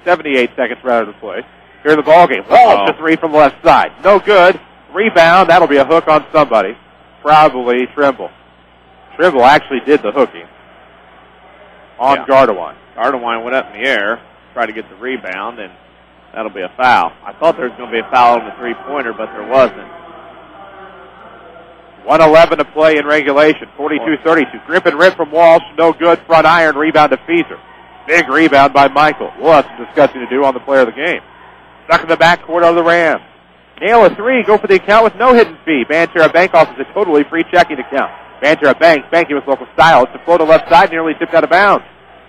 78 seconds rather to play. Here in the ballgame. Walsh to 3 from the left side. No good. Rebound. That'll be a hook on somebody. Probably Trimble. Trimble actually did the hooking on Gardewine. Gardewine went up in the air, tried to get the rebound, and that'll be a foul. I thought there was going to be a foul on the three-pointer, but there wasn't. 1:11 to play in regulation. 42-32. Grip and rip from Walsh. No good. Front iron. Rebound to Feaser. Big rebound by Michael. We'll have some discussing to do on the player of the game. Stuck in the backcourt of the Rams. Nail a three, go for the account with no hidden fee. Banterra Bank offers a totally free checking account. Banterra Bank, banking with local style. It's a flow to left side, nearly tipped out of bounds.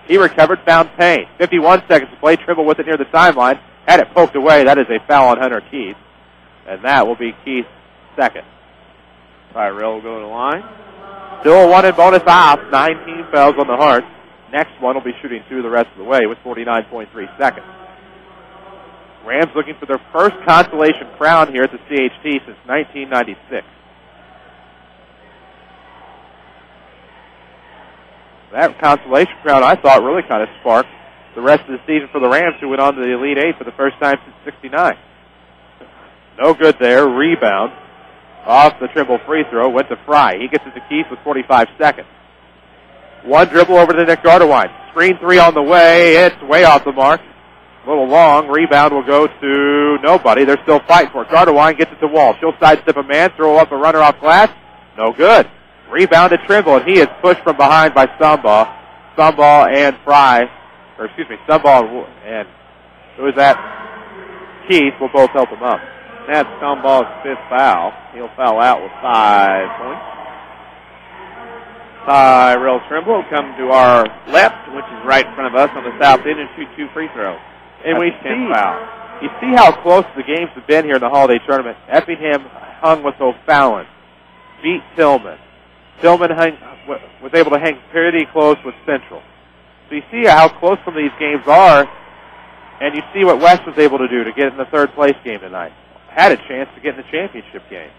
He recovered, found Payne. 51 seconds to play. Trimble with it near the timeline. Had it poked away. That is a foul on Hunter Keith. And that will be Keith's second. Tyrell will go to the line. Still a one in bonus off. 19 fouls on the Hearts. Next one will be shooting two the rest of the way with 49.3 seconds. Rams looking for their first consolation crown here at the CHT since 1996. That consolation crown, I thought, really kind of sparked the rest of the season for the Rams, who went on to the Elite Eight for the first time since '69. No good there. Rebound off the Trimble free throw. Went to Fry. He gets it to Keith with 45 seconds. One dribble over to Nick Gardewine. Screen three on the way. It's way off the mark. A little long. Rebound will go to nobody. They're still fighting for it. Gardewine gets it to Wall. She'll sidestep a man, throw up a runner off glass. No good. Rebound to Trimble, and he is pushed from behind by Stumball. Stumball and Fry, or excuse me, Stumball and who is that? Keith will both help him up. That's Stumball's fifth foul. He'll foul out with 5 points. Tyrell Trimble will come to our left, which is right in front of us on the south end, and shoot 2 free throws. And we see, you see how close the games have been here in the Holiday Tournament. Effingham hung with O'Fallon, beat Tillman. Tillman was able to hang pretty close with Central. So you see how close some of these games are, and you see what West was able to do to get in the third place game tonight. Had a chance to get in the championship game.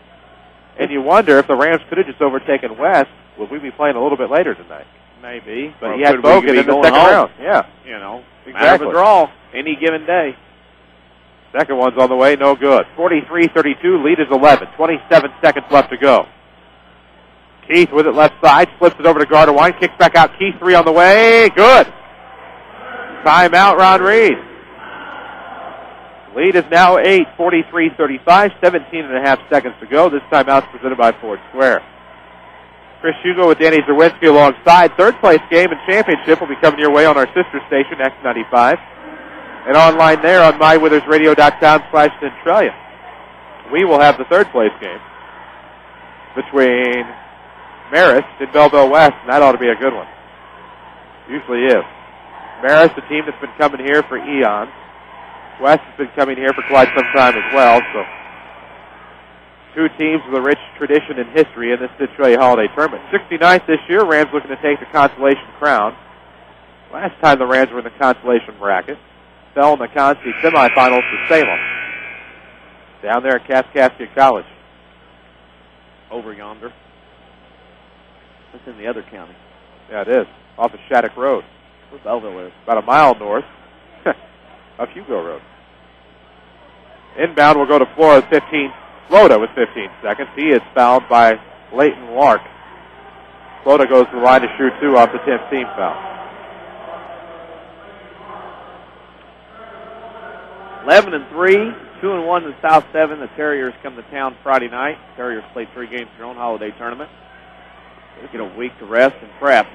And you wonder if the Rams could have just overtaken West, would we be playing a little bit later tonight? Maybe. But he had Bogan in the second round. Yeah. You know, exactly. Matter of a draw any given day. Second one's on the way, no good. 43-32, lead is 11. 27 seconds left to go. Keith with it left side, flips it over to Gardewine, kicks back out. Keith, three on the way, good. Timeout, Ron Reed. Lead is now 8, 43-35, 17 and a half seconds to go. This timeout's presented by Ford Square. Chris Hugo with Danny Czerwinski alongside. Third place game and championship will be coming your way on our sister station, X95. And online there on mywithersradio.com/Centralia. We will have the third place game between Marist and Belleville West, and that ought to be a good one. Usually is. Marist, a team that's been coming here for eons. West has been coming here for quite some time as well, so two teams with a rich tradition and history in this Centralia Holiday Tournament. 69th this year, Rams looking to take the consolation crown. Last time the Rams were in the consolation bracket, fell in the Consi semifinals to Salem, down there at Kaskaskia College. Over yonder. It's in the other county. Yeah, it is. Off of Shattuck Road. Where Belleville is. About a mile north of Hugo Road. Inbound will go to Florida with 15 seconds. He is fouled by Leighton Lark. Florida goes to the line to shoot 2 off the 10th team foul. 11-3, 2-1 in South 7. The Terriers come to town Friday night. Terriers play 3 games in their own holiday tournament. They get a week to rest and prep.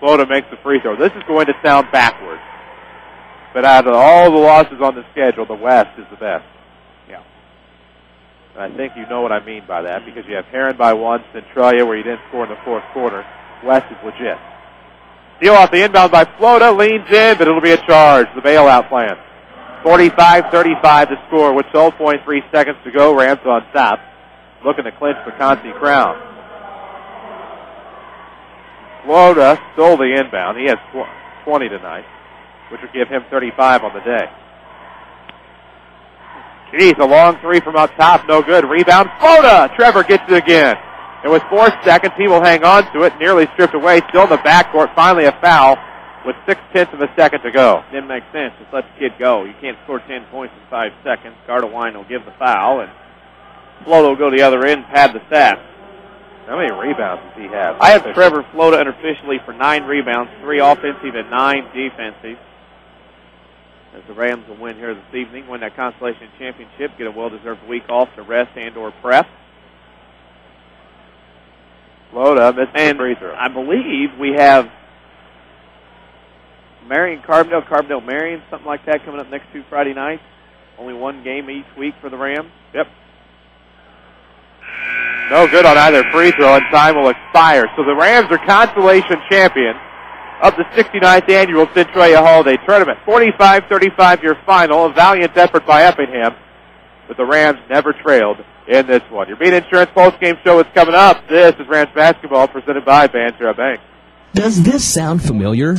Florida makes the free throw. This is going to sound backwards, but out of all the losses on the schedule, the West is the best. Yeah. And I think you know what I mean by that, because you have Heron by 1, Centralia, where you didn't score in the fourth quarter. West is legit. Steal off the inbound by Florida, leans in, but it'll be a charge. The bailout plan. 45-35 to score with 12.3 seconds to go. Rams on top, looking to clinch the Consi crown. Florida stole the inbound. He has 20 tonight, which would give him 35 on the day. Keith, a long 3 from up top, no good. Rebound, Florida! Trevor gets it again. And with 4 seconds, he will hang on to it, nearly stripped away, still in the backcourt, finally a foul with 6/10 of a second to go. Didn't make sense. Just let the kid go. You can't score 10 points in 5 seconds. Gardewine will give the foul, and Florida will go to the other end, pad the stats. How many rebounds does he have? I have Trevor Florida unofficially for 9 rebounds, 3 offensive and 9 defensive. As the Rams will win here this evening, win that Consolation Championship, get a well-deserved week off to rest and/or prep. Florida missed the free throw. I believe we have Marion Carbondale Marion, something like that, coming up next 2 Friday nights. Only 1 game each week for the Rams. Yep. No good on either free throw, and time will expire. So the Rams are consolation champions of the 69th annual Centralia Holiday Tournament. 45-35 your final. A valiant effort by Effingham, but the Rams never trailed in this one. Your Bean Insurance postgame show is coming up. This is Rams basketball presented by Banterra Bank. Does this sound familiar?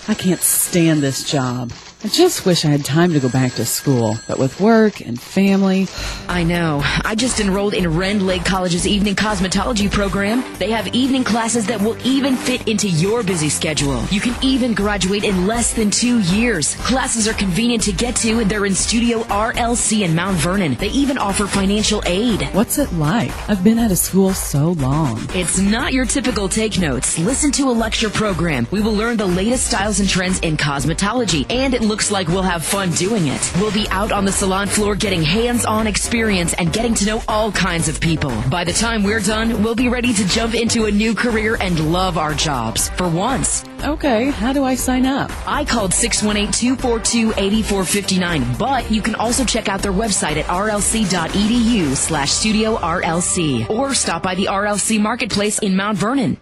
I can't stand this job. I just wish I had time to go back to school, but with work and family... I know. I just enrolled in Rend Lake College's evening cosmetology program. They have evening classes that will even fit into your busy schedule. You can even graduate in less than 2 years. Classes are convenient to get to, and they're in Studio RLC in Mount Vernon. They even offer financial aid. What's it like? I've been out of school so long. It's not your typical take notes. Listen to a lecture program. We will learn the latest styles and trends in cosmetology, and it looks like we'll have fun doing it. We'll be out on the salon floor getting hands-on experience and getting to know all kinds of people. By the time we're done, we'll be ready to jump into a new career and love our jobs. For once. Okay, how do I sign up? I called 618-242-8459, but you can also check out their website at rlc.edu/Studio RLC or stop by the RLC Marketplace in Mount Vernon.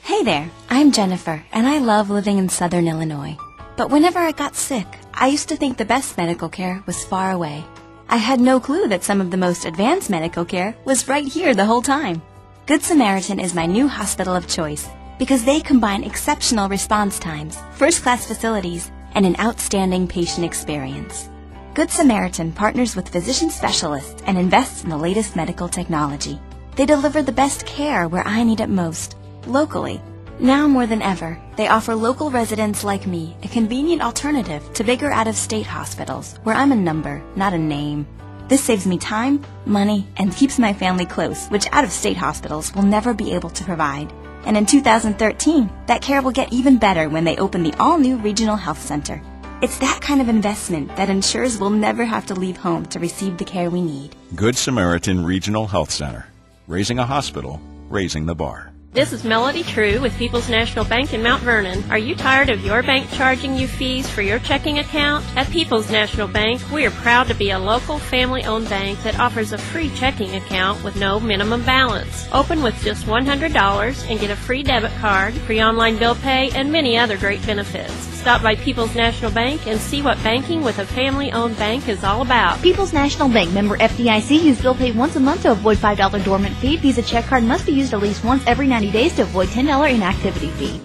Hey there, I'm Jennifer, and I love living in Southern Illinois. But whenever I got sick, I used to think the best medical care was far away. I had no clue that some of the most advanced medical care was right here the whole time. Good Samaritan is my new hospital of choice because they combine exceptional response times, first-class facilities, and an outstanding patient experience. Good Samaritan partners with physician specialists and invests in the latest medical technology. They deliver the best care where I need it most, locally. Now more than ever, they offer local residents like me a convenient alternative to bigger out-of-state hospitals where I'm a number, not a name. This saves me time, money, and keeps my family close, which out-of-state hospitals will never be able to provide. And in 2013, that care will get even better when they open the all-new Regional Health Center. It's that kind of investment that ensures we'll never have to leave home to receive the care we need. Good Samaritan Regional Health Center. Raising a hospital, raising the bar. This is Melody True with People's National Bank in Mount Vernon. Are you tired of your bank charging you fees for your checking account? At People's National Bank, we are proud to be a local family-owned bank that offers a free checking account with no minimum balance. Open with just $100 and get a free debit card, free online bill pay, and many other great benefits. Stop by People's National Bank and see what banking with a family-owned bank is all about. People's National Bank, member FDIC. Use bill pay once a month to avoid $5 dormant fee. Visa check card must be used at least once every 90 days to avoid $10 inactivity fee.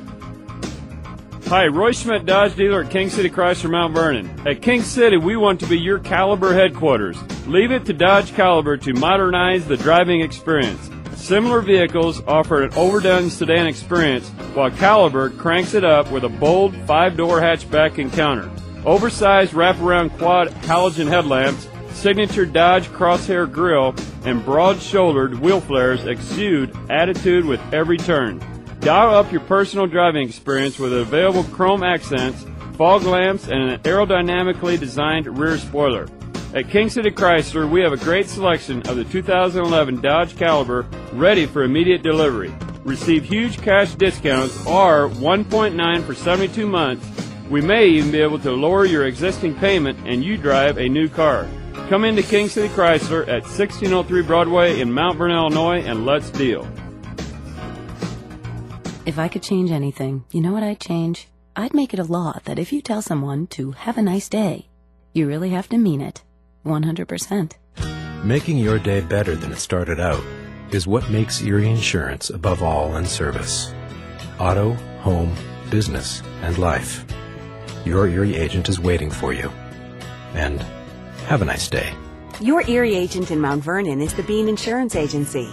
Hi, Roy Schmidt, Dodge dealer at King City Chrysler, Mount Vernon. At King City, we want to be your Caliber headquarters. Leave it to Dodge Caliber to modernize the driving experience. Similar vehicles offer an overdone sedan experience, while Caliber cranks it up with a bold 5-door hatchback encounter. Oversized wraparound quad halogen headlamps, signature Dodge crosshair grille, and broad-shouldered wheel flares exude attitude with every turn. Dial up your personal driving experience with available chrome accents, fog lamps, and an aerodynamically designed rear spoiler. At King City Chrysler, we have a great selection of the 2011 Dodge Caliber ready for immediate delivery. Receive huge cash discounts or 1.9 for 72 months. We may even be able to lower your existing payment and you drive a new car. Come into King City Chrysler at 1603 Broadway in Mount Vernon, Illinois, and let's deal. If I could change anything, you know what I'd change? I'd make it a law that if you tell someone to have a nice day, you really have to mean it. 100%. Making your day better than it started out is what makes Erie Insurance above all in service. Auto, home, business, and life. Your Erie agent is waiting for you. And have a nice day. Your Erie agent in Mount Vernon is the Bean Insurance Agency.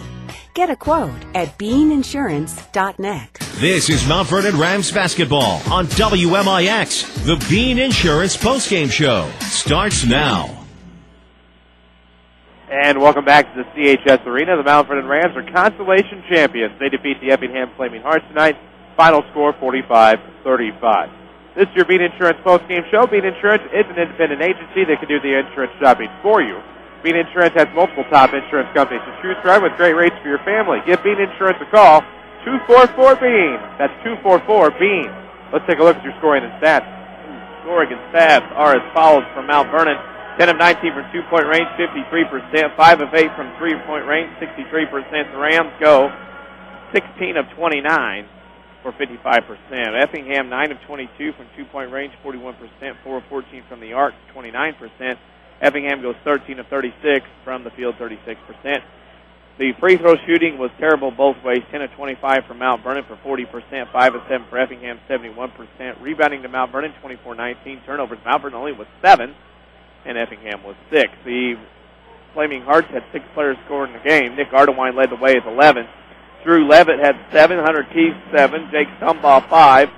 Get a quote at beaninsurance.net. This is Mount Vernon Rams basketball on WMIX. The Bean Insurance postgame show starts now. And welcome back to the CHS Arena. The Mount Vernon Rams are Consolation Champions. They defeat the Effingham Flaming Hearts tonight. Final score 45-35. This is your Bean Insurance postgame show. Bean Insurance is an independent agency that can do the insurance shopping for you. Bean Insurance has multiple top insurance companies to choose from with great rates for your family. Give Bean Insurance a call, 244-BEAN. That's 244-BEAN. Let's take a look at your scoring and stats. Scoring and stats are as follows from Mount Vernon. 10 of 19 from two-point range, 53%. 5 of 8 from three-point range, 63%. The Rams go 16 of 29 for 55%. Effingham, 9 of 22 from two-point range, 41%. 4 of 14 from the arc, 29%. Effingham goes 13 of 36 from the field, 36%. The free throw shooting was terrible both ways. 10 of 25 from Mount Vernon for 40%. 5 of 7 for Effingham, 71%. Rebounding to Mount Vernon, 24-19. Turnovers, Mount Vernon only was 7, and Effingham was 6. The Flaming Hearts had 6 players scoring the game. Nick Ardewine led the way with 11. Drew Levitt had 7. Hunter Keith, 7. Jake Stumbaugh, 5.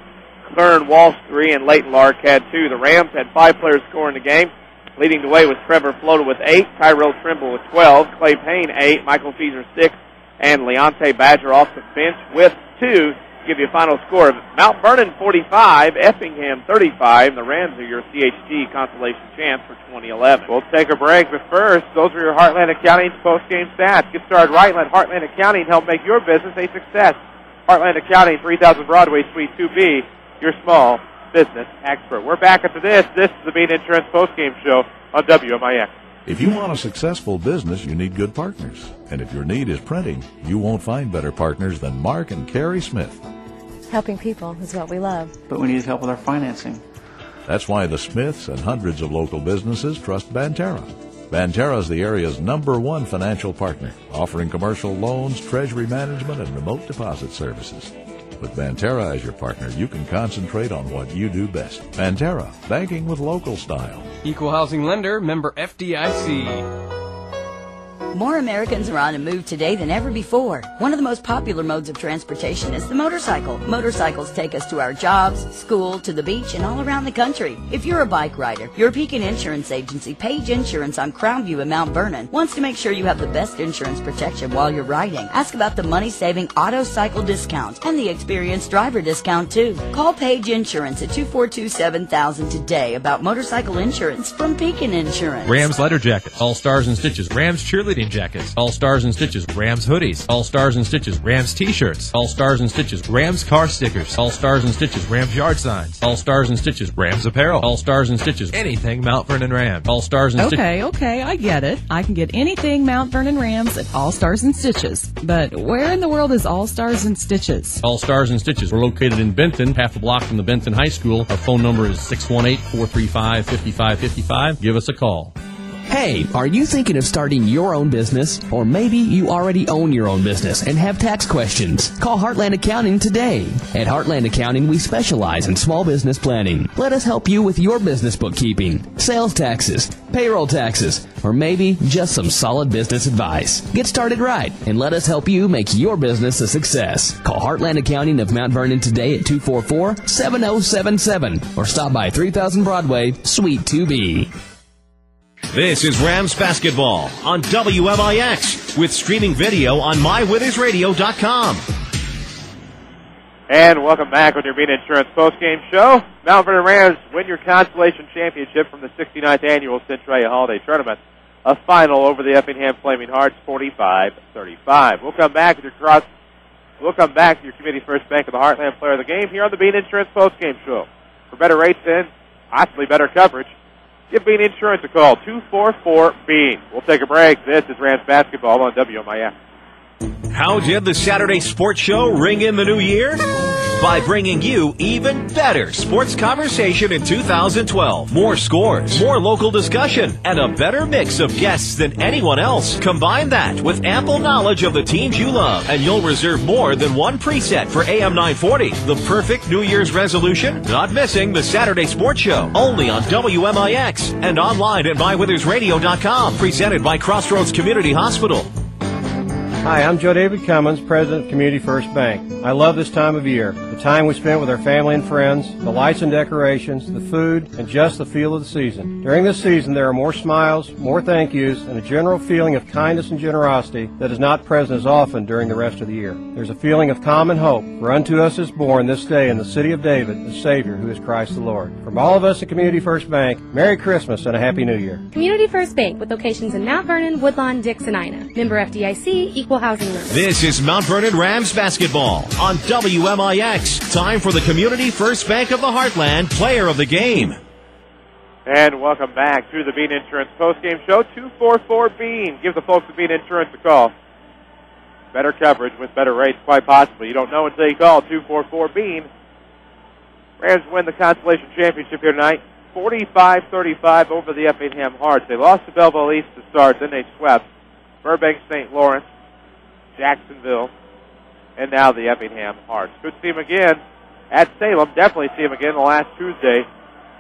Kern Walsh, 3. And Leighton Lark had 2. The Rams had 5 players scoring the game. Leading the way was Trevor Floda with 8, Tyrell Trimble with 12, Clay Payne 8, Michael Feaser 6, and Leonte Badger off the bench with 2. Give you a final score of Mount Vernon 45, Effingham 35, and the Rams are your CHT Consolation Champs for 2011. We'll take a break, but first, those are your Heartland Accounting post-game stats. Get started right. Let Heartland Accounting help make your business a success. Heartland Accounting, 3000 Broadway, Suite 2B, your small business expert. We're back after this. This is the Bean Insurance post-game show on WMIX. If you want a successful business, you need good partners. And if your need is printing, you won't find better partners than Mark and Carrie Smith. Helping people is what we love. But we need help with our financing. That's why the Smiths and hundreds of local businesses trust Banterra. Banterra is the area's #1 financial partner, offering commercial loans, treasury management, and remote deposit services. With Banterra as your partner, you can concentrate on what you do best. Banterra, banking with local style. Equal housing lender, member FDIC. More Americans are on a move today than ever before. One of the most popular modes of transportation is the motorcycle. Motorcycles take us to our jobs, school, to the beach, and all around the country. If you're a bike rider, your Pekin Insurance Agency, Page Insurance on Crownview in Mount Vernon, wants to make sure you have the best insurance protection while you're riding. Ask about the money-saving auto cycle discount and the experienced driver discount, too. Call Page Insurance at 242-7000 today about motorcycle insurance from Pekin Insurance. Rams letter jackets, all stars and stitches, Rams cheerleading jackets, all stars and stitches, Rams hoodies, all stars and stitches, Rams t-shirts, all stars and stitches, Rams car stickers, all stars and stitches, Rams yard signs, all stars and stitches, Rams apparel, all stars and stitches, anything Mount Vernon Rams, all stars and stitches. Okay, I get it. I can get anything Mount Vernon Rams at All Stars and Stitches. But where in the world is All Stars and Stitches? All Stars and Stitches. We're located in Benton, half a block from the Benton High School. Our phone number is 618-435-5555. Give us a call. Hey, are you thinking of starting your own business? Or maybe you already own your own business and have tax questions? Call Heartland Accounting today. At Heartland Accounting, we specialize in small business planning. Let us help you with your business bookkeeping, sales taxes, payroll taxes, or maybe just some solid business advice. Get started right and let us help you make your business a success. Call Heartland Accounting of Mount Vernon today at 244-7077 or stop by 3000 Broadway, Suite 2B. This is Rams basketball on WMIX with streaming video on MyWithersRadio.com. And welcome back on your Bean Insurance postgame show. Mount Vernon Rams win your Consolation Championship from the 69th Annual Centralia Holiday Tournament. A final over the Effingham Flaming Hearts, 45-35. We'll come back to your Community First Bank of the Heartland Player of the Game here on the Bean Insurance postgame show. For better rates and possibly better coverage, give Bean Insurance a call, 244-BEAN. We'll take a break. This is Rams basketball on WMIX. How did the Saturday Sports Show ring in the new year? By bringing you even better sports conversation in 2012. More scores, more local discussion, and a better mix of guests than anyone else. Combine that with ample knowledge of the teams you love, and you'll reserve more than one preset for AM 940. The perfect New Year's resolution? Not missing the Saturday Sports Show. Only on WMIX and online at MyWithersRadio.com. Presented by Crossroads Community Hospital. Hi, I'm Joe David Cummins, President of Community First Bank. I love this time of year. The time we spent with our family and friends, the lights and decorations, the food, and just the feel of the season. During this season, there are more smiles, more thank yous, and a general feeling of kindness and generosity that is not present as often during the rest of the year. There's a feeling of calm and hope, for unto us is born this day in the city of David, the Savior, who is Christ the Lord. From all of us at Community First Bank, Merry Christmas and a Happy New Year. Community First Bank with locations in Mount Vernon, Woodlawn, Dix, and Ina. Member FDIC, Equal Housing Lender. This is Mount Vernon Rams basketball on WMIX. Time for the Community First Bank of the Heartland Player of the Game. And welcome back to the Bean Insurance postgame show. 244-BEAN. Give the folks at Bean Insurance a call. Better coverage with better rates, quite possibly. You don't know until you call 244-BEAN. Rams win the Consolation Championship here tonight, 45-35 over the Effingham Hearts. They lost to Belleville East to start, then they swept Burbank St. Lawrence, Jacksonville, and now the Effingham Hearts. Could see them again at Salem. Definitely see them again the last Tuesday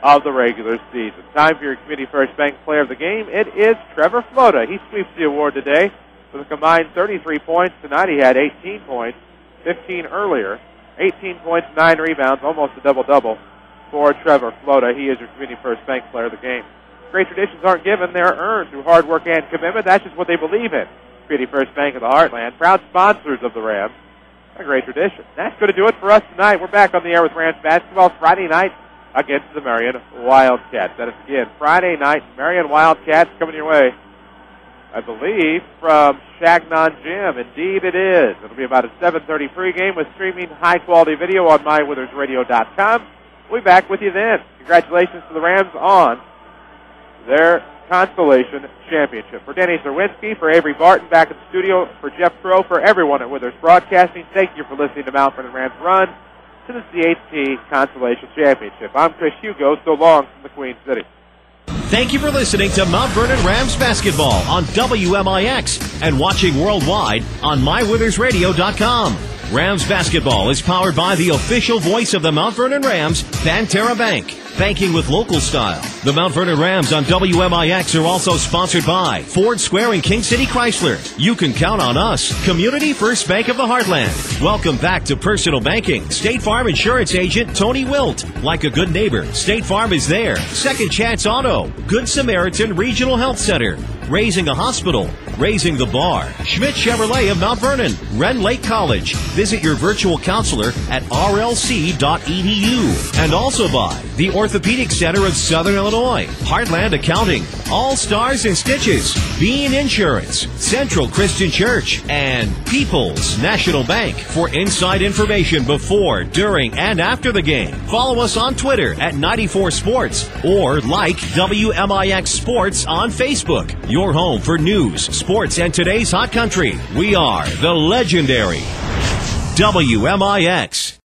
of the regular season. Time for your Community First Bank Player of the Game. It is Trevor Flota. He sweeps the award today with a combined 33 points. Tonight he had 18 points, 15 earlier. 18 points, 9 rebounds, almost a double-double for Trevor Flota. He is your Community First Bank Player of the Game. Great traditions aren't given, they're earned through hard work and commitment. That's just what they believe in. Community First Bank of the Heartland, proud sponsors of the Rams. A great tradition. That's going to do it for us tonight. We're back on the air with Rams basketball Friday night against the Marion Wildcats. That is, again, Friday night, Marion Wildcats coming your way, I believe, from Shagnon Gym. Indeed it is. It'll be about a 7:30 pregame with streaming high-quality video on mywithersradio.com. We'll be back with you then. Congratulations to the Rams on their Consolation Championship. For Denny Czerwinski, for Avery Barton back in the studio, for Jeff Crow, for everyone at Withers Broadcasting, thank you for listening to Mount Vernon Rams Run to the CHT Consolation Championship. I'm Chris Hugo. So long from the Queen City. Thank you for listening to Mount Vernon Rams basketball on WMIX and watching worldwide on mywithersradio.com. Rams basketball is powered by the official voice of the Mount Vernon Rams, Banterra Bank. Banking with local style. The Mount Vernon Rams on WMIX are also sponsored by Ford Square and King City Chrysler. You can count on us. Community First Bank of the Heartland. Welcome back to Personal Banking. State Farm Insurance Agent Tony Wilt. Like a good neighbor, State Farm is there. Second Chance Auto. Good Samaritan Regional Health Center. Raising a Hospital. Raising the Bar. Schmidt Chevrolet of Mount Vernon. Ren Lake College. Visit your virtual counselor at rlc.edu. And also by the Orthopedic Center of Southern Illinois. Heartland Accounting. All Stars and Stitches. Bean Insurance. Central Christian Church. And People's National Bank. For inside information before, during, and after the game, follow us on Twitter at 94 Sports or like WMIX Sports on Facebook. Your home for news, sports, and today's hot country. We are the legendary WMIX.